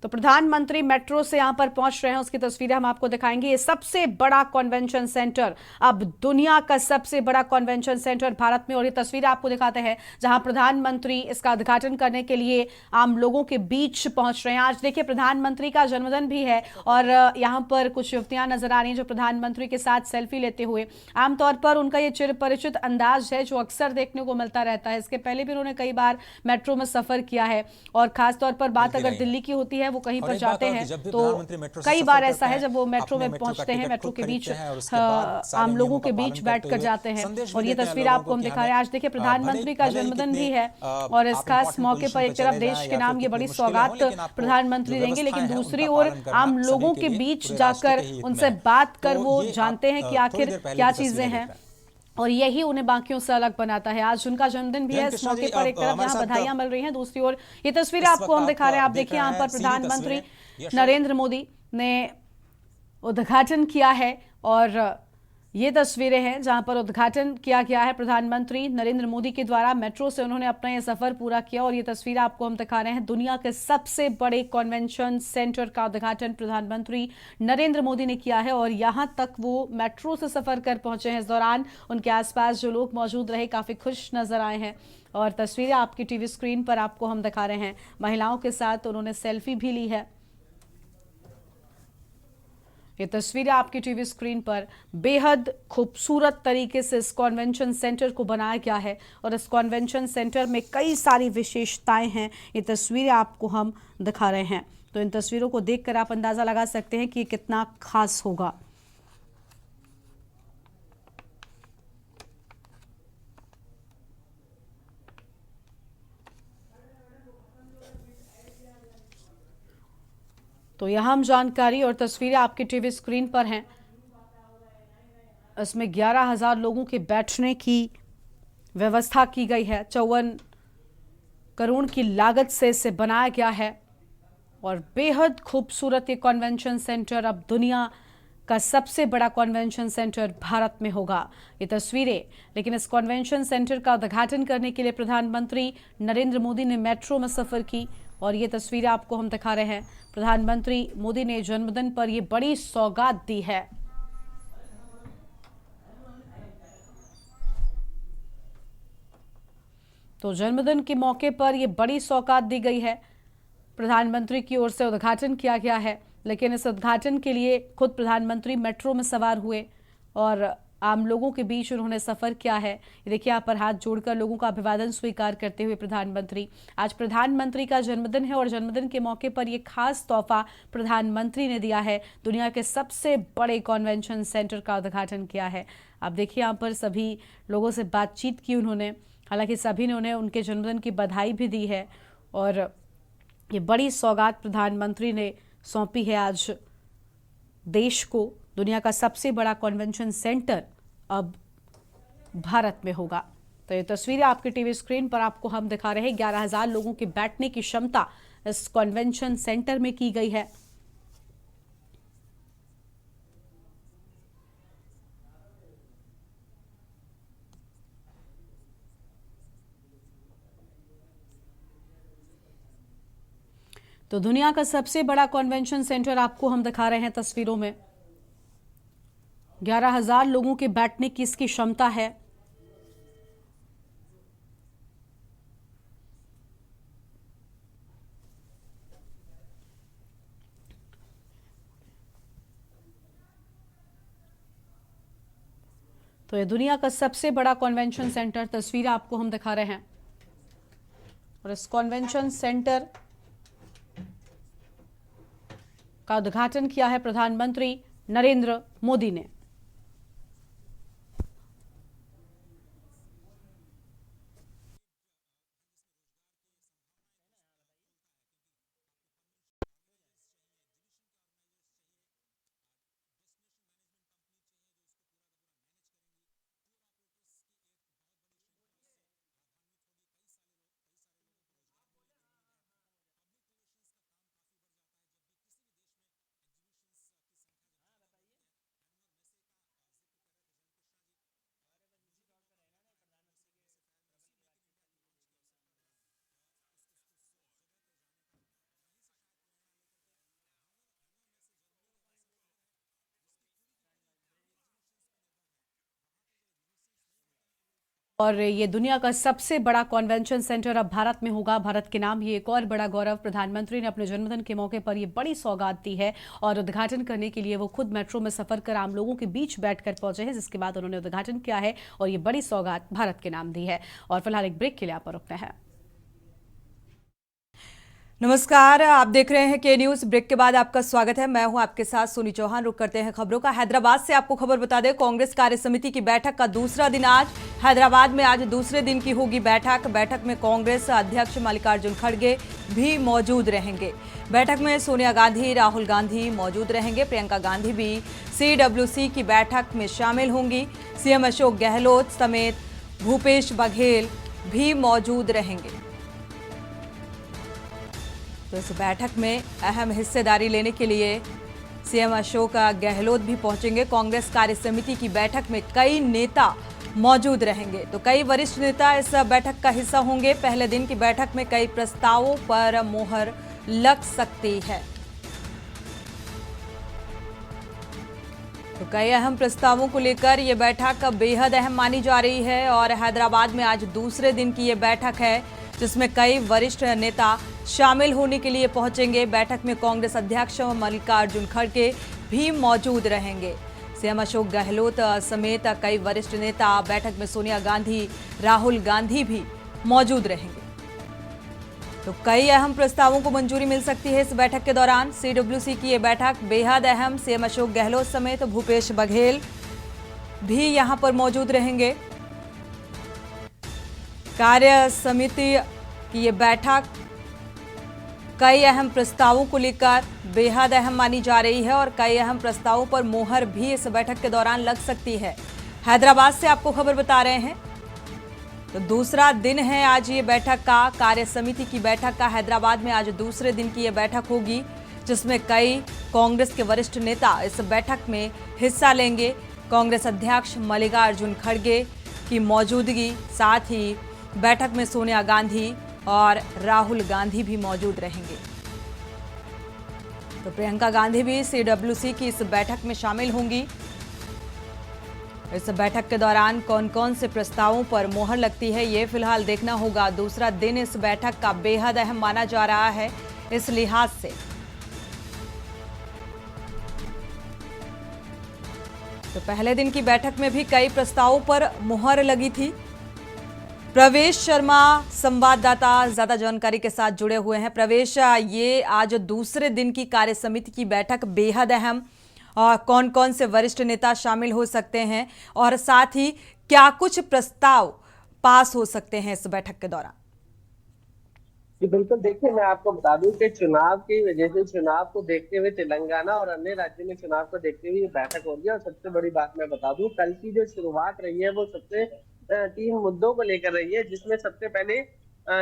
तो प्रधानमंत्री मेट्रो से यहां पर पहुंच रहे हैं, उसकी तस्वीरें हम आपको दिखाएंगे। ये सबसे बड़ा कन्वेंशन सेंटर, अब दुनिया का सबसे बड़ा कन्वेंशन सेंटर भारत में। और ये तस्वीरें आपको दिखाते हैं जहां प्रधानमंत्री इसका उद्घाटन करने के लिए आम लोगों के बीच पहुंच रहे हैं। आज देखिए प्रधानमंत्री का जन्मदिन भी है और यहां पर कुछ युवतियां नजर आ रही हैं जो प्रधानमंत्री के साथ सेल्फी लेते हुए। आमतौर पर उनका ये चिर परिचित अंदाज है जो अक्सर देखने को मिलता रहता है। इसके पहले भी उन्होंने कई बार मेट्रो में सफर किया है और खासतौर पर बात अगर दिल्ली की होती है, वो कहीं पर जाते हैं तो कई बार ऐसा है जब वो मेट्रो में पहुंचते हैं, मेट्रो के बीच आम लोगों के बीच बैठकर जाते हैं। और ये तस्वीर आपको हम दिखा रहे हैं। आज देखिए प्रधानमंत्री का जन्मदिन भी है और इस खास मौके पर एक तरफ देश के नाम ये बड़ी सौगात प्रधानमंत्री देंगे, लेकिन दूसरी ओर आम लोगों के बीच जाकर उनसे बात कर वो जानते हैं कि आखिर क्या चीजें हैं और यही उन्हें बाकियों से अलग बनाता है। आज उनका जन्मदिन भी है। इस मौके पर एक तरफ यहाँ बधाइयां मिल रही हैं, दूसरी ओर ये तस्वीरें आपको हम दिखा रहे हैं। आप देखिए यहाँ पर प्रधानमंत्री नरेंद्र मोदी ने उद्घाटन किया है और ये तस्वीरें हैं जहां पर उद्घाटन किया गया है प्रधानमंत्री नरेंद्र मोदी के द्वारा। मेट्रो से उन्होंने अपना ये सफर पूरा किया और ये तस्वीर आपको हम दिखा रहे हैं। दुनिया के सबसे बड़े कन्वेंशन सेंटर का उद्घाटन प्रधानमंत्री नरेंद्र मोदी ने किया है और यहां तक वो मेट्रो से सफर कर पहुंचे हैं। इस दौरान उनके आसपास जो लोग मौजूद रहे काफी खुश नजर आए हैं और तस्वीरें आपकी टीवी स्क्रीन पर आपको हम दिखा रहे हैं। महिलाओं के साथ उन्होंने सेल्फी भी ली है। ये तस्वीरें आपकी टीवी स्क्रीन पर बेहद खूबसूरत तरीके से इस कन्वेंशन सेंटर को बनाया गया है और इस कन्वेंशन सेंटर में कई सारी विशेषताएं हैं। ये तस्वीरें आपको हम दिखा रहे हैं। तो इन तस्वीरों को देखकर आप अंदाजा लगा सकते हैं कि ये कितना खास होगा। तो यह हम जानकारी और तस्वीरें आपकी टीवी स्क्रीन पर हैं। इसमें 11,000 लोगों के बैठने की व्यवस्था की गई है। 54 करोड़ की लागत से इसे बनाया गया है और बेहद खूबसूरत ये कन्वेंशन सेंटर अब दुनिया का सबसे बड़ा कन्वेंशन सेंटर भारत में होगा। ये तस्वीरें, लेकिन इस कन्वेंशन सेंटर का उद्घाटन करने के लिए प्रधानमंत्री नरेंद्र मोदी ने मेट्रो में सफर की और ये तस्वीरें आपको हम दिखा रहे हैं। प्रधानमंत्री मोदी ने जन्मदिन पर ये बड़ी सौगात दी है। तो जन्मदिन के मौके पर ये बड़ी सौगात दी गई है, प्रधानमंत्री की ओर से उद्घाटन किया गया है। लेकिन इस उद्घाटन के लिए खुद प्रधानमंत्री मेट्रो में सवार हुए और आम लोगों के बीच उन्होंने सफर किया है। ये देखिए, यहाँ पर हाथ जोड़कर लोगों का अभिवादन स्वीकार करते हुए प्रधानमंत्री। आज प्रधानमंत्री का जन्मदिन है और जन्मदिन के मौके पर ये खास तोहफा प्रधानमंत्री ने दिया है। दुनिया के सबसे बड़े कन्वेंशन सेंटर का उद्घाटन किया है। आप देखिए, यहाँ पर सभी लोगों से बातचीत की उन्होंने। हालांकि सभी ने उन्हें उनके जन्मदिन की बधाई भी दी है और ये बड़ी सौगात प्रधानमंत्री ने सौंपी है आज देश को। दुनिया का सबसे बड़ा कन्वेंशन सेंटर अब भारत में होगा। तो ये तस्वीरें आपके टीवी स्क्रीन पर आपको हम दिखा रहे हैं। 11,000 लोगों के बैठने की क्षमता इस कन्वेंशन सेंटर में की गई है। तो दुनिया का सबसे बड़ा कन्वेंशन सेंटर आपको हम दिखा रहे हैं तस्वीरों में। 11,000 लोगों के बैठने की इसकी क्षमता है। तो ये दुनिया का सबसे बड़ा कन्वेंशन सेंटर, तस्वीरें आपको हम दिखा रहे हैं। और इस कन्वेंशन सेंटर का उद्घाटन किया है प्रधानमंत्री नरेंद्र मोदी ने। और ये दुनिया का सबसे बड़ा कन्वेंशन सेंटर अब भारत में होगा। भारत के नाम ये एक और बड़ा गौरव। प्रधानमंत्री ने अपने जन्मदिन के मौके पर ये बड़ी सौगात दी है और उद्घाटन करने के लिए वो खुद मेट्रो में सफर कर आम लोगों के बीच बैठकर पहुंचे हैं, जिसके बाद उन्होंने उद्घाटन किया है और ये बड़ी सौगात भारत के नाम दी है। और फिलहाल एक ब्रेक के लिए आप रुकते हैं। नमस्कार, आप देख रहे हैं के न्यूज। ब्रेक के बाद आपका स्वागत है। मैं हूं आपके साथ सोनी चौहान। रुक करते हैं खबरों का। हैदराबाद से आपको खबर बता दें, कांग्रेस कार्य समिति की बैठक का दूसरा दिन आज हैदराबाद में आज दूसरे दिन की होगी बैठक। बैठक में कांग्रेस अध्यक्ष मल्लिकार्जुन खड़गे भी मौजूद रहेंगे। बैठक में सोनिया गांधी, राहुल गांधी मौजूद रहेंगे। प्रियंका गांधी भी CWC की बैठक में शामिल होंगी। सीएम अशोक गहलोत समेत भूपेश बघेल भी मौजूद रहेंगे। तो इस बैठक में अहम हिस्सेदारी लेने के लिए सीएम अशोक गहलोत भी पहुंचेंगे। कांग्रेस कार्य समिति की बैठक में कई नेता मौजूद रहेंगे। तो कई वरिष्ठ नेता इस बैठक का हिस्सा होंगे। पहले दिन की बैठक में कई प्रस्तावों पर मोहर लग सकती है। तो कई अहम प्रस्तावों को लेकर यह बैठक बेहद अहम मानी जा रही है और हैदराबाद में आज दूसरे दिन की यह बैठक है, जिसमें कई वरिष्ठ नेता शामिल होने के लिए पहुंचेंगे। बैठक में कांग्रेस अध्यक्ष मल्लिकार्जुन खड़गे भी मौजूद रहेंगे। सीएम अशोक गहलोत समेत कई वरिष्ठ नेता बैठक में सोनिया गांधी, राहुल गांधी भी मौजूद रहेंगे। तो कई अहम प्रस्तावों को मंजूरी मिल सकती है इस बैठक के दौरान। CWC की ये बैठक बेहद अहम। सीएम अशोक गहलोत समेत भूपेश बघेल भी यहां पर मौजूद रहेंगे। कार्य समिति की ये बैठक कई अहम प्रस्तावों को लेकर बेहद अहम मानी जा रही है और कई अहम प्रस्तावों पर मोहर भी इस बैठक के दौरान लग सकती है। हैदराबाद से आपको खबर बता रहे हैं। तो दूसरा दिन है आज ये बैठक का। कार्य समिति की बैठक का हैदराबाद में आज दूसरे दिन की ये बैठक होगी, जिसमें कई कांग्रेस के वरिष्ठ नेता इस बैठक में हिस्सा लेंगे। कांग्रेस अध्यक्ष मल्लिकार्जुन खड़गे की मौजूदगी, साथ ही बैठक में सोनिया गांधी और राहुल गांधी भी मौजूद रहेंगे। तो प्रियंका गांधी भी सीडब्ल्यूसी की इस बैठक में शामिल होंगी। इस बैठक के दौरान कौन कौन से प्रस्तावों पर मोहर लगती है, ये फिलहाल देखना होगा। दूसरा दिन इस बैठक का बेहद अहम माना जा रहा है इस लिहाज से। तो पहले दिन की बैठक में भी कई प्रस्तावों पर मुहर लगी थी। प्रवेश शर्मा संवाददाता ज्यादा जानकारी के साथ जुड़े हुए हैं। प्रवेश, ये आज दूसरे दिन की कार्य समिति की बैठक बेहद अहम, और कौन कौन से वरिष्ठ नेता शामिल हो सकते हैं और साथ ही क्या कुछ प्रस्ताव पास हो सकते हैं इस बैठक के दौरान? जी बिल्कुल, देखिए मैं आपको बता दूं कि चुनाव की वजह से, चुनाव को देखते हुए तेलंगाना और अन्य राज्यों में चुनाव को देखते हुए ये बैठक हो रही है। और सबसे बड़ी बात मैं बता दूं, कल की जो शुरुआत रही है वो सबसे 3 मुद्दों को लेकर रही है, जिसमें सबसे पहले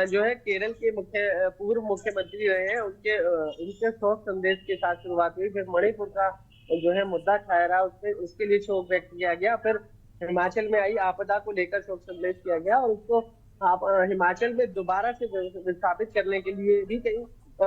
जो है केरल के पूर्व मुख्यमंत्री रहे हैं उनके शोक संदेश के साथ शुरुआत हुई। फिर मणिपुर का जो है मुद्दा छाया रहा, उसके लिए शोक व्यक्त किया गया। फिर हिमाचल में आई आपदा को लेकर शोक संदेश किया गया और उसको हिमाचल में दोबारा से विस्थापित करने के लिए भी कई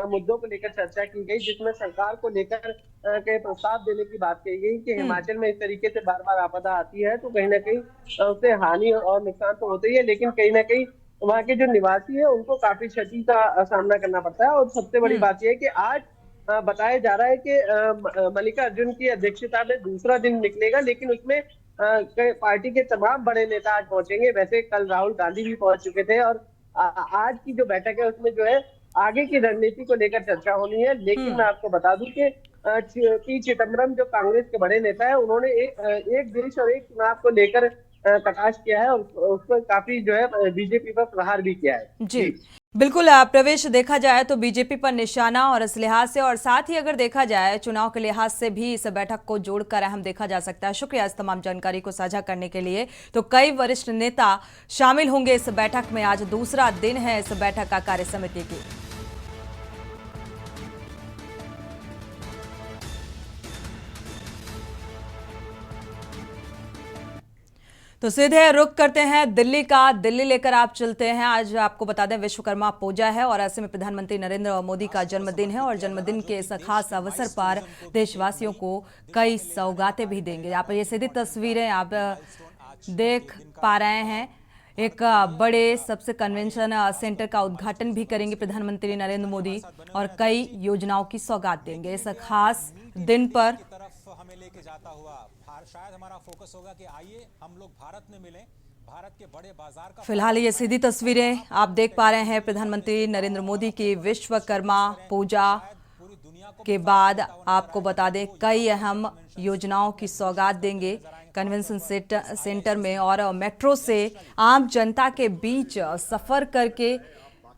मुद्दों को लेकर चर्चा की गई, जिसमें सरकार को लेकर कई प्रस्ताव देने की बात कही गई कि हिमाचल में इस तरीके से बार बार आपदा आती है तो कहीं ना कहीं उससे हानि और नुकसान तो होता ही है, लेकिन कहीं ना कहीं वहाँ के जो निवासी है उनको काफी क्षति का सामना करना पड़ता है। और सबसे बड़ी बात यह है कि आज बताया जा रहा है कि मल्लिकार्जुन की अध्यक्षता में दूसरा दिन निकलेगा, लेकिन उसमें पार्टी के तमाम बड़े नेता आज पहुंचेंगे। वैसे कल राहुल गांधी भी पहुंच चुके थे और आज की जो बैठक है उसमें जो है आगे की रणनीति को लेकर चर्चा होनी है। लेकिन मैं आपको बता दूं कि पी चिदम्बरम जो कांग्रेस के बड़े नेता है, उन्होंने एक देश और एक चुनाव को लेकर कटाक्ष किया है और उस पर काफी जो है बीजेपी पर प्रहार भी किया है। जी बिल्कुल प्रवेश, देखा जाए तो बीजेपी पर निशाना और इस लिहाज से, और साथ ही अगर देखा जाए चुनाव के लिहाज से भी इस बैठक को जोड़कर अहम देखा जा सकता है। शुक्रिया इस तमाम जानकारी को साझा करने के लिए। तो कई वरिष्ठ नेता शामिल होंगे इस बैठक में। आज दूसरा दिन है इस बैठक का कार्य समिति की। तो सीधे रुख करते हैं दिल्ली का। दिल्ली लेकर आप चलते हैं। आज आपको बता दें विश्वकर्मा पूजा है और ऐसे में प्रधानमंत्री नरेंद्र मोदी का जन्मदिन है और जन्मदिन के इस खास अवसर पर देशवासियों को कई सौगातें भी देंगे। आप ये सीधी तस्वीरें आप देख पा रहे हैं। एक बड़े सबसे कन्वेंशन सेंटर का उद्घाटन भी करेंगे प्रधानमंत्री नरेंद्र मोदी और कई योजनाओं की सौगात देंगे इस खास दिन पर। हमें लेके जाता हुआ शायद हमारा फोकस होगा कि आइए हम लोग भारत में मिलें, भारत के बड़े बाजार का। फिलहाल ये सीधी तस्वीरें आप देख पा रहे हैं प्रधानमंत्री नरेंद्र मोदी की विश्वकर्मा पूजा के बाद। आपको बता दें कई अहम योजनाओं की सौगात देंगे कन्वेंशन सेंटर में और मेट्रो से आम जनता के बीच सफर करके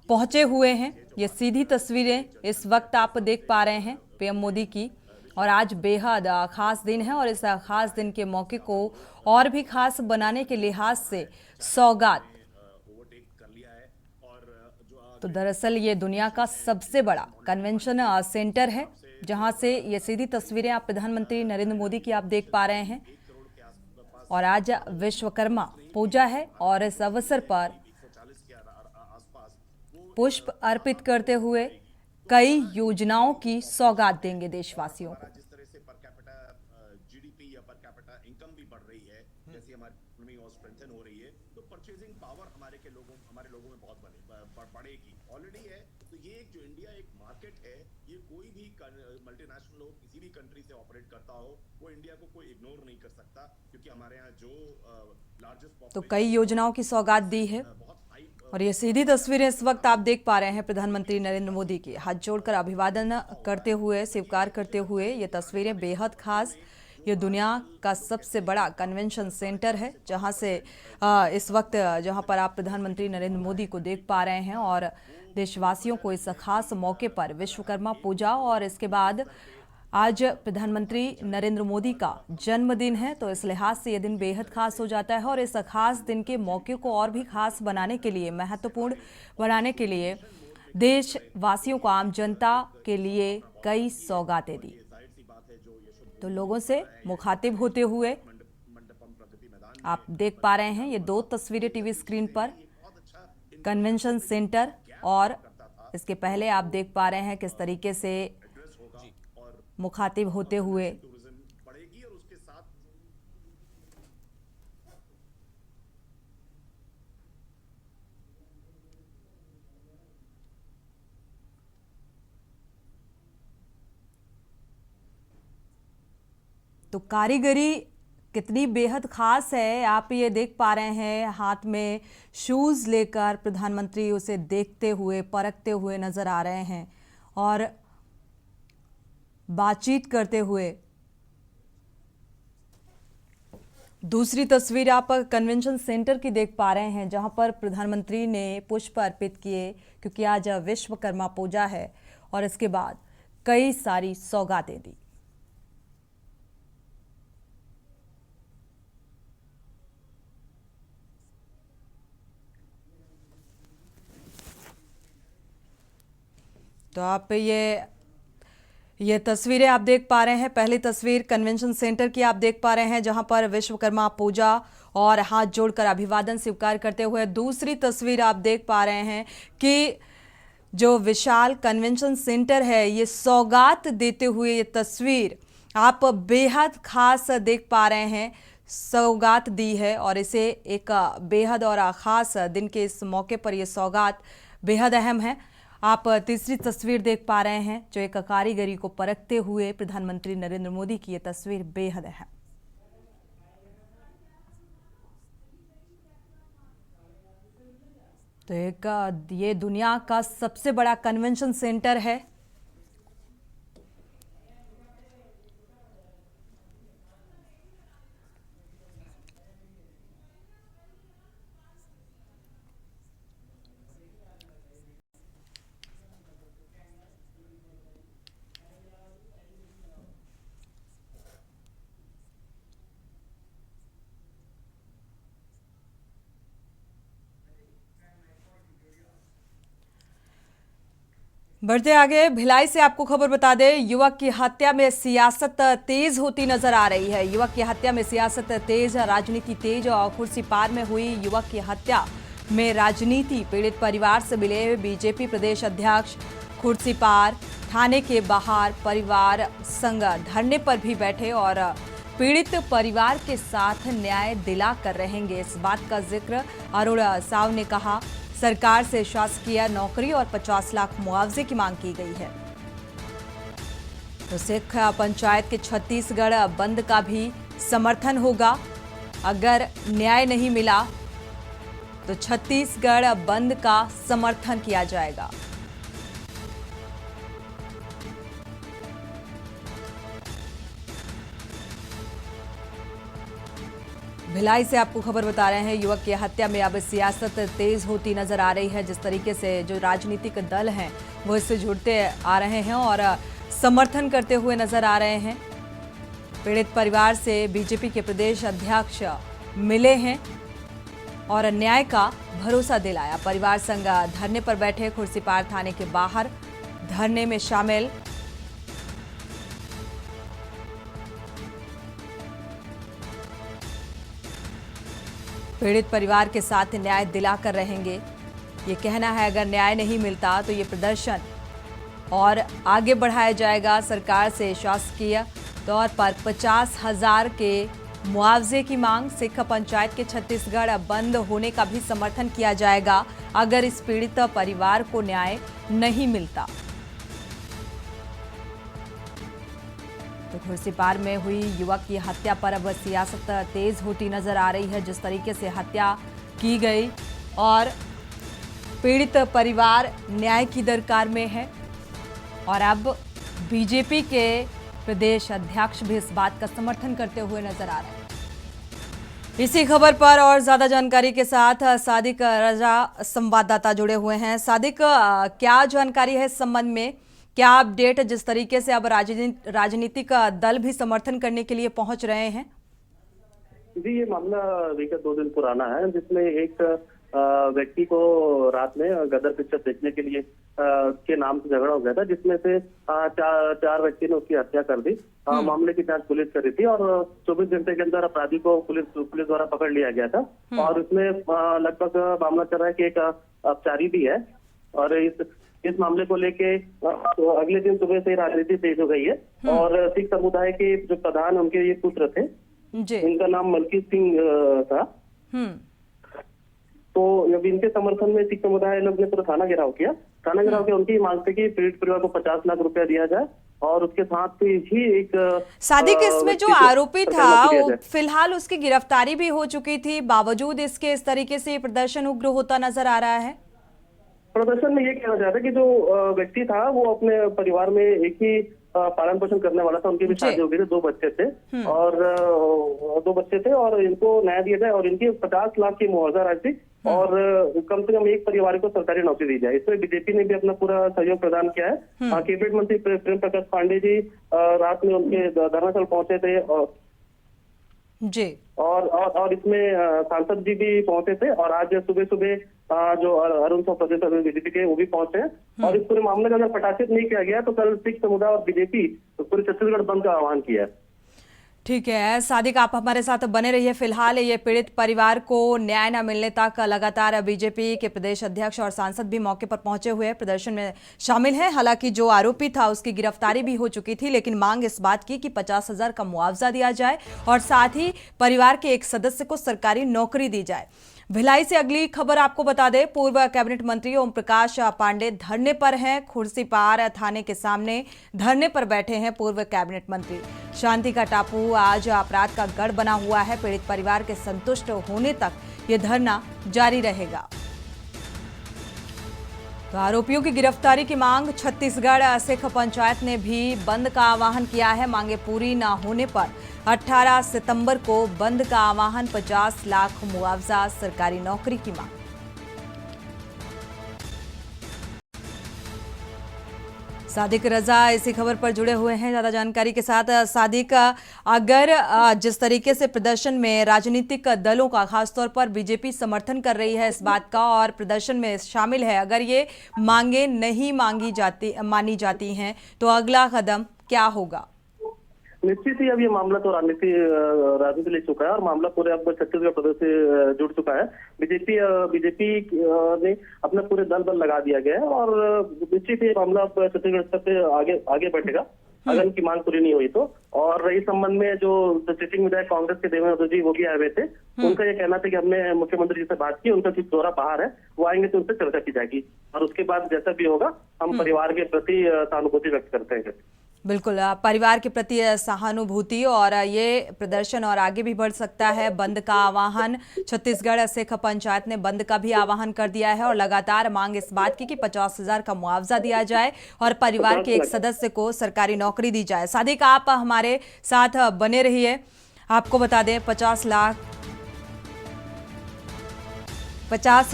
पहुंचे हुए हैं। ये सीधी तस्वीरें इस वक्त आप देख पा रहे हैं पीएम मोदी की। और आज बेहद खास दिन है और इस खास दिन के मौके को और भी खास बनाने के लिहाज से सौगात। तो दरअसल ये दुनिया का सबसे बड़ा कन्वेंशन सेंटर है जहां से ये सीधी तस्वीरें आप प्रधानमंत्री नरेंद्र मोदी की आप देख पा रहे हैं। और आज विश्वकर्मा पूजा है और इस अवसर पर पुष्प अर्पित करते हुए कई योजनाओं की सौगात देंगे देशवासियों को। जिस तरह से पर कैपिटा जीडीपी या पर कैपिटा इनकम भी बढ़ रही है, जैसे हमारी इकोनॉमी और स्ट्रेंथन हो रही है, तो परचेजिंग पावर हमारे लोगों में बहुत बढ़ेगी, ऑलरेडी है। तो ये एक जो इंडिया एक मार्केट है, ये कोई भी मल्टीनेशनल हो, किसी भी कंट्री से ऑपरेट करता हो, वो इंडिया को कोई इग्नोर नहीं कर सकता, क्योंकि हमारे यहाँ जो लार्जेस्ट। तो कई योजनाओं की सौगात दी है और ये सीधी तस्वीरें इस वक्त आप देख पा रहे हैं प्रधानमंत्री नरेंद्र मोदी की हाथ जोड़कर अभिवादन करते हुए, स्वीकार करते हुए। ये तस्वीरें बेहद खास। ये दुनिया का सबसे बड़ा कन्वेंशन सेंटर है जहां से इस वक्त जहां पर आप प्रधानमंत्री नरेंद्र मोदी को देख पा रहे हैं और देशवासियों को इस खास मौके पर विश्वकर्मा पूजा और इसके बाद आज प्रधानमंत्री नरेंद्र मोदी का जन्मदिन है, तो इस लिहाज से यह दिन बेहद खास हो जाता है। और इस खास दिन के मौके को और भी खास बनाने के लिए, महत्वपूर्ण बनाने के लिए देशवासियों को, आम जनता के लिए कई सौगातें दी। तो लोगों से मुखातिब होते हुए आप देख पा रहे हैं ये दो तस्वीरें टीवी स्क्रीन पर, कन्वेंशन सेंटर और इसके पहले आप देख पा रहे हैं किस तरीके से मुखातिब होते हुए बढ़ेगी और उसके साथ तो कारीगरी कितनी बेहद खास है। आप ये देख पा रहे हैं हाथ में शूज लेकर प्रधानमंत्री उसे देखते हुए परखते हुए नजर आ रहे हैं और बातचीत करते हुए। दूसरी तस्वीर आप कन्वेंशन सेंटर की देख पा रहे हैं जहां पर प्रधानमंत्री ने पुष्प अर्पित किए क्योंकि आज विश्वकर्मा पूजा है और इसके बाद कई सारी सौगातें दी। तो आप ये तस्वीरें आप देख पा रहे हैं। पहली तस्वीर कन्वेंशन सेंटर की आप देख पा रहे हैं जहां पर विश्वकर्मा पूजा और हाथ जोड़कर अभिवादन स्वीकार करते हुए। दूसरी तस्वीर आप देख पा रहे हैं कि जो विशाल कन्वेंशन सेंटर है ये सौगात देते हुए ये तस्वीर आप बेहद खास देख पा रहे हैं। सौगात दी है और इसे एक बेहद और ख़ास दिन के इस मौके पर यह सौगात बेहद अहम है। आप तीसरी तस्वीर देख पा रहे हैं जो एक कारीगरी को परखते हुए प्रधानमंत्री नरेंद्र मोदी की यह तस्वीर बेहद अहम। तो एक ये दुनिया का सबसे बड़ा कन्वेंशन सेंटर है। बढ़ते आगे भिलाई से आपको खबर बता दें, युवक की हत्या में सियासत तेज होती नजर आ रही है। युवक की हत्या में सियासत तेज, राजनीति तेज और कुर्सी पार में हुई युवक की हत्या में राजनीति। पीड़ित परिवार से मिले बीजेपी प्रदेश अध्यक्ष कुर्सी पार, थाने के बाहर परिवार संग धरने पर भी बैठे और पीड़ित परिवार के साथ न्याय दिला कर रहेंगे। इस बात का जिक्र अरुण साव ने कहा। सरकार से शासकीय नौकरी और 50 लाख मुआवजे की मांग की गई है। तो सिख पंचायत के छत्तीसगढ़ बंद का भी समर्थन होगा। अगर न्याय नहीं मिला तो छत्तीसगढ़ बंद का समर्थन किया जाएगा। भिलाई से आपको खबर बता रहे हैं, युवक की हत्या में अब सियासत तेज होती नजर आ रही है। जिस तरीके से जो राजनीतिक दल हैं वो इससे जुड़ते आ रहे हैं और समर्थन करते हुए नजर आ रहे हैं। पीड़ित परिवार से बीजेपी के प्रदेश अध्यक्ष मिले हैं और न्याय का भरोसा दिलाया। परिवार संग धरने पर बैठे, खुर्सीपार थाने के बाहर धरने में शामिल। पीड़ित परिवार के साथ न्याय दिलाकर रहेंगे, ये कहना है। अगर न्याय नहीं मिलता तो ये प्रदर्शन और आगे बढ़ाया जाएगा। सरकार से शासकीय तौर पर 50,000 के मुआवजे की मांग। सिख पंचायत के छत्तीसगढ़ बंद होने का भी समर्थन किया जाएगा अगर इस पीड़ित परिवार को न्याय नहीं मिलता। तो खुर्सीपार में हुई युवक की हत्या पर अब सियासत तेज होती नजर आ रही है। जिस तरीके से हत्या की गई और पीड़ित परिवार न्याय की दरकार में है और अब बीजेपी के प्रदेश अध्यक्ष भी इस बात का समर्थन करते हुए नजर आ रहे हैं। इसी खबर पर और ज्यादा जानकारी के साथ सादिक रजा संवाददाता जुड़े हुए हैं। सादिक, क्या जानकारी है इस संबंध में? क्या अपडेट, जिस तरीके से अब राजनीतिक दल भी समर्थन करने के लिए पहुंच रहे हैं? जी, ये मामला विगत 2 दिन पुराना है जिसमें एक व्यक्ति को रात में गदर पिक्चर देखने के लिए के नाम से झगड़ा हो गया था, जिसमें से चार व्यक्ति ने उसकी हत्या कर दी। मामले की जांच पुलिस कर रही थी और 24 घंटे के अंदर अपराधी को पुलिस द्वारा पकड़ लिया गया था। और इसमें लगभग मामला चल रहा है कि एक अपचारी भी है। और इस मामले को लेके अगले दिन सुबह से राजनीति तेज हो गई है। और सिख समुदाय के जो प्रधान उनके ये पुत्र थे, इनका नाम मलकीत सिंह था। तो जब इनके समर्थन में सिख समुदाय लोग ने पूरा थाना घेराव किया। थाना घेराव के उनकी मांग थी कि पीड़ित परिवार को 50 लाख रुपया दिया जाए और उसके साथ ही एक सादिक, इसमें जो आरोपी था फिलहाल उसकी गिरफ्तारी भी हो चुकी थी, बावजूद इसके इस तरीके से प्रदर्शन उग्र होता नजर आ रहा है। प्रदर्शन में ये कहना चाहता है कि जो व्यक्ति था वो अपने परिवार में एक ही पालन पोषण करने वाला था। उनकी भी शादी हो गई थी, 2 बच्चे थे और इनको न्याय दिया जाए और इनकी 50 लाख की मुआवजा राशि और कम से कम एक परिवार को सरकारी नौकरी दी जाए। इसमें बीजेपी ने भी अपना पूरा सहयोग प्रदान किया है। कैबिनेट मंत्री प्रेम प्रकाश पांडे जी रात में उनके धर्मस्थल पहुंचे थे और इसमें सांसद जी भी पहुंचे थे। और आज सुबह जो अरुण साहब प्रदेश बीजेपी के वो भी पहुंचे हैं। और इस पूरे मामले का अगर पटाक्षित नहीं किया गया तो कल सिख समुदाय और बीजेपी पूरे छत्तीसगढ़ बंद का आह्वान किया है। ठीक है सादिक, आप हमारे साथ बने रहिए। फिलहाल ये पीड़ित परिवार को न्याय न मिलने तक लगातार बीजेपी के प्रदेश अध्यक्ष और सांसद भी मौके पर पहुंचे हुए प्रदर्शन में शामिल हैं। हालांकि जो आरोपी था उसकी गिरफ्तारी भी हो चुकी थी, लेकिन मांग इस बात की कि 50,000 का मुआवजा दिया जाए और साथ ही परिवार के एक सदस्य को सरकारी नौकरी दी जाए। भिलाई से अगली खबर आपको बता दें, पूर्व कैबिनेट मंत्री ओम प्रकाश पांडे धरने पर हैं। खुर्सीपार थाने के सामने धरने पर बैठे हैं पूर्व कैबिनेट मंत्री। शांति का टापू आज अपराध का गढ़ बना हुआ है। पीड़ित परिवार के संतुष्ट होने तक ये धरना जारी रहेगा। तो आरोपियों की गिरफ्तारी की मांग छत्तीसगढ़ सिख पंचायत ने भी बंद का आह्वान किया है। मांगे पूरी न होने पर 18 सितंबर को बंद का आह्वान, 50 लाख मुआवजा, सरकारी नौकरी की मांग। सादिक रजा इसी खबर पर जुड़े हुए हैं ज्यादा जानकारी के साथ। सादिक, अगर जिस तरीके से प्रदर्शन में राजनीतिक दलों का खासतौर पर बीजेपी समर्थन कर रही है इस बात का और प्रदर्शन में शामिल है, अगर ये मांगे नहीं मानी जाती हैं तो अगला कदम क्या होगा? निश्चित ही अब ये मामला तो राजनीति ले चुका है और मामला पूरे अब छत्तीसगढ़ प्रदेश से जुड़ चुका है। बीजेपी ने अपना पूरे दल बल लगा दिया गया है और निश्चित ही मामला अब छत्तीसगढ़ स्तर से आगे बढ़ेगा अगर उनकी मांग पूरी नहीं हुई तो। और इस संबंध में जो सिटिंग विधायक कांग्रेस के देवेंद्र जी वो भी आए हुए थे। उनका ये कहना था कि हमने मुख्यमंत्री जी से बात की, उनका कुछ दौरा बाहर है, वो आएंगे तो उनसे चर्चा की जाएगी और उसके बाद जैसा भी होगा हम परिवार के प्रति सहानुभूति व्यक्त करते हैं। बिल्कुल, परिवार के प्रति सहानुभूति और ये प्रदर्शन और आगे भी बढ़ सकता है। बंद का आह्वान छत्तीसगढ़ सिख पंचायत ने बंद का भी आह्वान कर दिया है और लगातार मांग इस बात की कि 50,000 का मुआवजा दिया जाए और परिवार के एक सदस्य को सरकारी नौकरी दी जाए। सादिक, आप हमारे साथ बने रहिए। आपको बता दें 50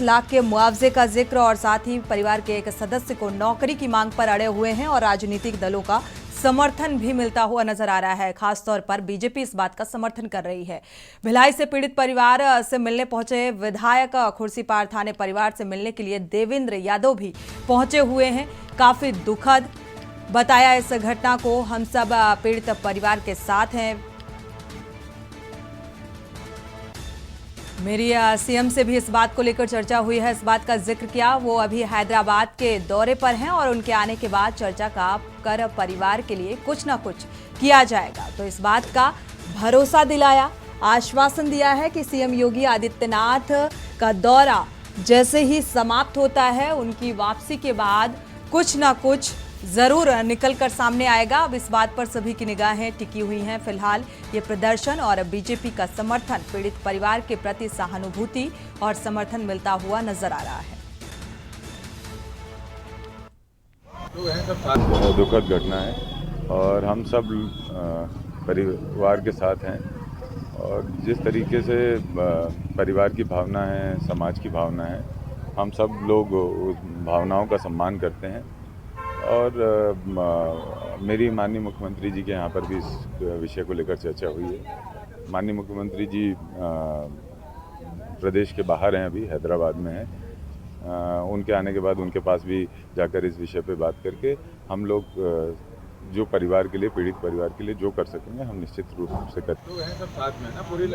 लाख के मुआवजे का जिक्र और साथ ही परिवार के एक सदस्य को नौकरी की मांग पर अड़े हुए हैं और राजनीतिक दलों का समर्थन भी मिलता हुआ नजर आ रहा है। खासतौर पर बीजेपी इस बात का समर्थन कर रही है। भिलाई से पीड़ित परिवार से मिलने पहुंचे विधायक खुर्सीपार थाने परिवार से मिलने के लिए देवेंद्र यादव भी पहुंचे हुए हैं। काफी दुखद बताया इस घटना को। हम सब पीड़ित परिवार के साथ हैं। मेरी सीएम से भी इस बात को लेकर चर्चा हुई है, इस बात का जिक्र किया। वो अभी हैदराबाद के दौरे पर हैं और उनके आने के बाद चर्चा कर परिवार के लिए कुछ ना कुछ किया जाएगा। तो इस बात का भरोसा दिलाया, आश्वासन दिया है कि सीएम योगी आदित्यनाथ का दौरा जैसे ही समाप्त होता है उनकी वापसी के बाद कुछ ना कुछ जरूर निकल कर सामने आएगा। अब इस बात पर सभी की निगाहें टिकी हुई हैं। फिलहाल ये प्रदर्शन और बीजेपी का समर्थन, पीड़ित परिवार के प्रति सहानुभूति और समर्थन मिलता हुआ नजर आ रहा है। दुखद घटना है और हम सब परिवार के साथ हैं और जिस तरीके से परिवार की भावना है, समाज की भावना है, हम सब लोग उस भावनाओं का सम्मान करते हैं। और मेरी माननीय मुख्यमंत्री जी के यहाँ पर भी इस विषय को लेकर चर्चा हुई है। माननीय मुख्यमंत्री जी प्रदेश के बाहर हैं, अभी हैदराबाद में हैं। उनके आने के बाद उनके पास भी जाकर इस विषय पे बात करके हम लोग जो परिवार के लिए, पीड़ित परिवार के लिए जो कर सकेंगे हम निश्चित रूप से करते हैं। सब साथ में ना पूरी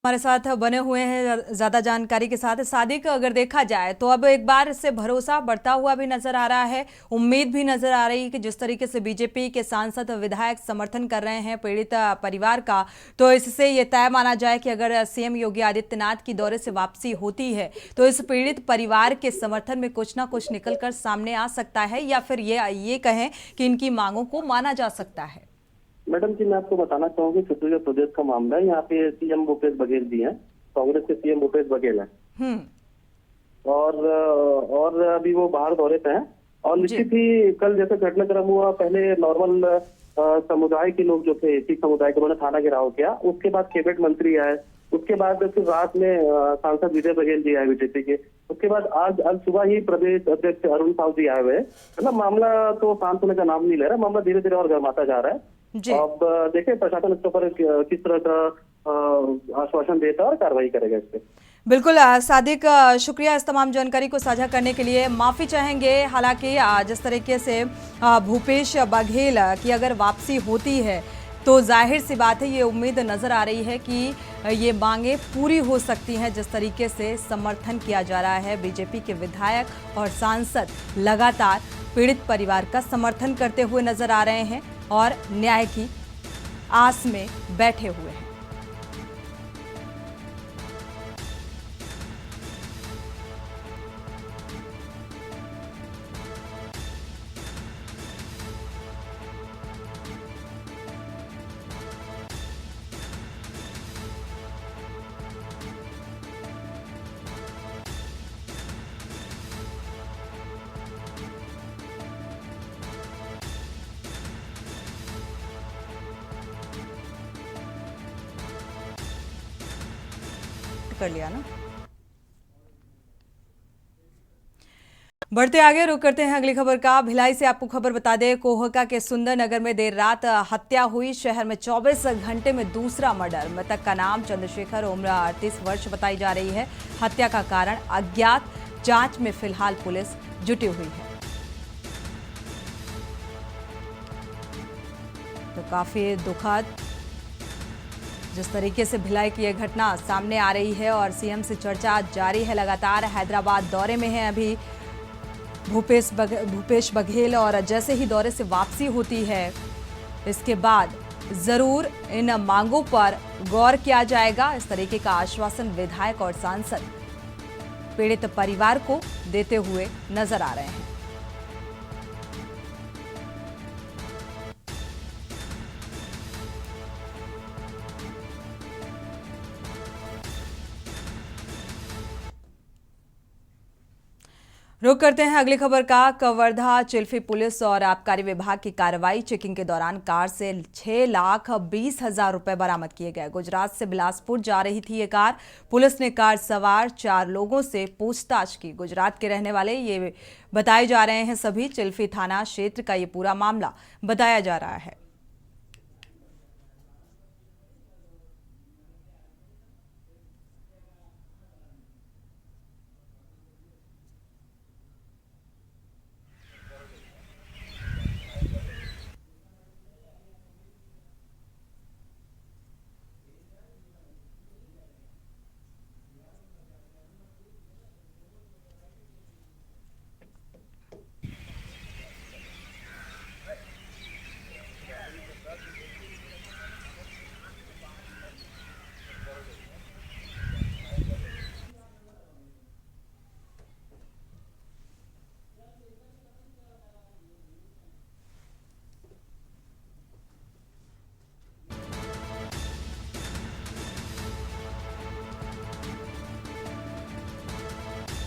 हमारे साथ बने हुए हैं ज्यादा जानकारी के साथ। सादिक, अगर देखा जाए तो अब एक बार इससे भरोसा बढ़ता हुआ भी नजर आ रहा है, उम्मीद भी नजर आ रही है कि जिस तरीके से बीजेपी के सांसद विधायक समर्थन कर रहे हैं पीड़ित परिवार का, तो इससे ये तय माना जाए कि अगर सीएम योगी आदित्यनाथ की दौरे से वापसी होती है तो इस पीड़ित परिवार के समर्थन में कुछ ना कुछ निकलकर सामने आ सकता है, या फिर ये कहें कि इनकी मांगों को माना जा सकता है। मैडम जी, मैं आपको बताना चाहूंगी छत्तीसगढ़ प्रदेश का मामला है। यहाँ पे सीएम भूपेश बघेल जी हैं, कांग्रेस के सीएम भूपेश बघेल हैं, और अभी वो बाहर दौरे पे हैं। और निश्चित ही कल जैसे घटनाक्रम हुआ, पहले नॉर्मल समुदाय के लोग जो थे, सिख समुदाय के, उन्होंने थाना घेराव किया। उसके बाद कैबिनेट मंत्री आए, उसके बाद फिर रात में सांसद विजय बघेल जी आए बीजेपी के। उसके बाद आज सुबह ही प्रदेश अध्यक्ष अरुण साहु जी आए हुए हैं। मतलब मामला तो शांत होने का नाम नहीं ले रहा, मामला धीरे धीरे और गर्माता जा रहा है। अब देखें प्रशासन इसके ऊपर किस तरह का आश्वासन देता है और कार्रवाई करेगा इस पे। बिल्कुल सादिक, शुक्रिया इस तमाम जानकारी को साझा करने के लिए। माफी चाहेंगे, हालांकि जिस तरीके से भूपेश बघेल की अगर वापसी होती है तो जाहिर सी बात है, ये उम्मीद नजर आ रही है कि ये मांगे पूरी हो सकती हैं। जिस तरीके से समर्थन किया जा रहा है, बीजेपी के विधायक और सांसद लगातार पीड़ित परिवार का समर्थन करते हुए नजर आ रहे हैं और न्याय की आस में बैठे हुए हैं। कर लिया ना। बढ़ते आगे, रुक करते हैं अगली खबर का। भिलाई से आपको खबर बता दें, कोहका के सुंदर नगर में देर रात हत्या हुई। शहर में 24 घंटे में दूसरा मर्डर। मृतक का नाम चंद्रशेखर, उम्र 38 वर्ष बताई जा रही है। हत्या का कारण अज्ञात, जांच में फिलहाल पुलिस जुटी हुई है। तो काफी दुखद जिस तरीके से भिलाई की यह घटना सामने आ रही है और सीएम से चर्चा जारी है लगातार। हैदराबाद दौरे में है अभी भूपेश बघेल, और जैसे ही दौरे से वापसी होती है इसके बाद जरूर इन मांगों पर गौर किया जाएगा। इस तरीके का आश्वासन विधायक और सांसद पीड़ित परिवार को देते हुए नजर आ रहे हैं। रुक करते हैं अगली खबर का। कवर्धा चिल्फी पुलिस और आबकारी विभाग की कार्रवाई। चेकिंग के दौरान कार से 6,20,000 रुपए बरामद किए गए। गुजरात से बिलासपुर जा रही थी ये कार। पुलिस ने कार सवार 4 लोगों से पूछताछ की। गुजरात के रहने वाले ये बताए जा रहे हैं सभी। चिल्फी थाना क्षेत्र का ये पूरा मामला बताया जा रहा है।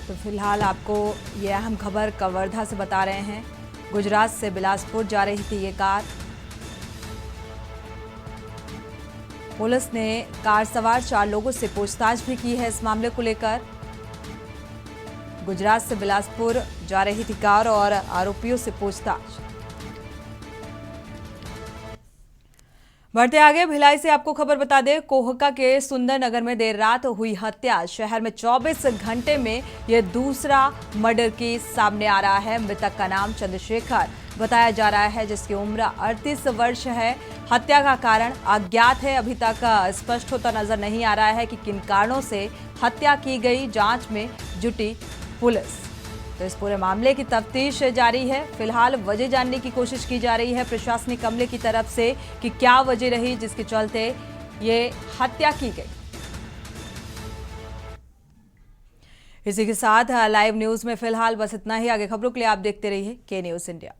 तो फिलहाल आपको ये अहम खबर कवर्धा से बता रहे हैं। गुजरात से बिलासपुर जा रही थी ये कार। पुलिस ने कार सवार 4 लोगों से पूछताछ भी की है इस मामले को लेकर। गुजरात से बिलासपुर जा रही थी कार और आरोपियों से पूछताछ। बढ़ते आगे, भिलाई से आपको खबर बता दें, कोहका के सुंदर नगर में देर रात हुई हत्या। शहर में 24 घंटे में यह दूसरा मर्डर केस सामने आ रहा है। मृतक का नाम चंद्रशेखर बताया जा रहा है, जिसकी उम्र 38 वर्ष है। हत्या का कारण अज्ञात है। अभी तक स्पष्ट होता नजर नहीं आ रहा है कि किन कारणों से हत्या की गई। जांच में जुटी पुलिस। तो इस पूरे मामले की तफ्तीश जारी है। फिलहाल वजह जानने की कोशिश की जा रही है प्रशासनिक अमले की तरफ से कि क्या वजह रही जिसके चलते ये हत्या की गई। इसी के साथ लाइव न्यूज में फिलहाल बस इतना ही। आगे खबरों के लिए आप देखते रहिए के न्यूज इंडिया।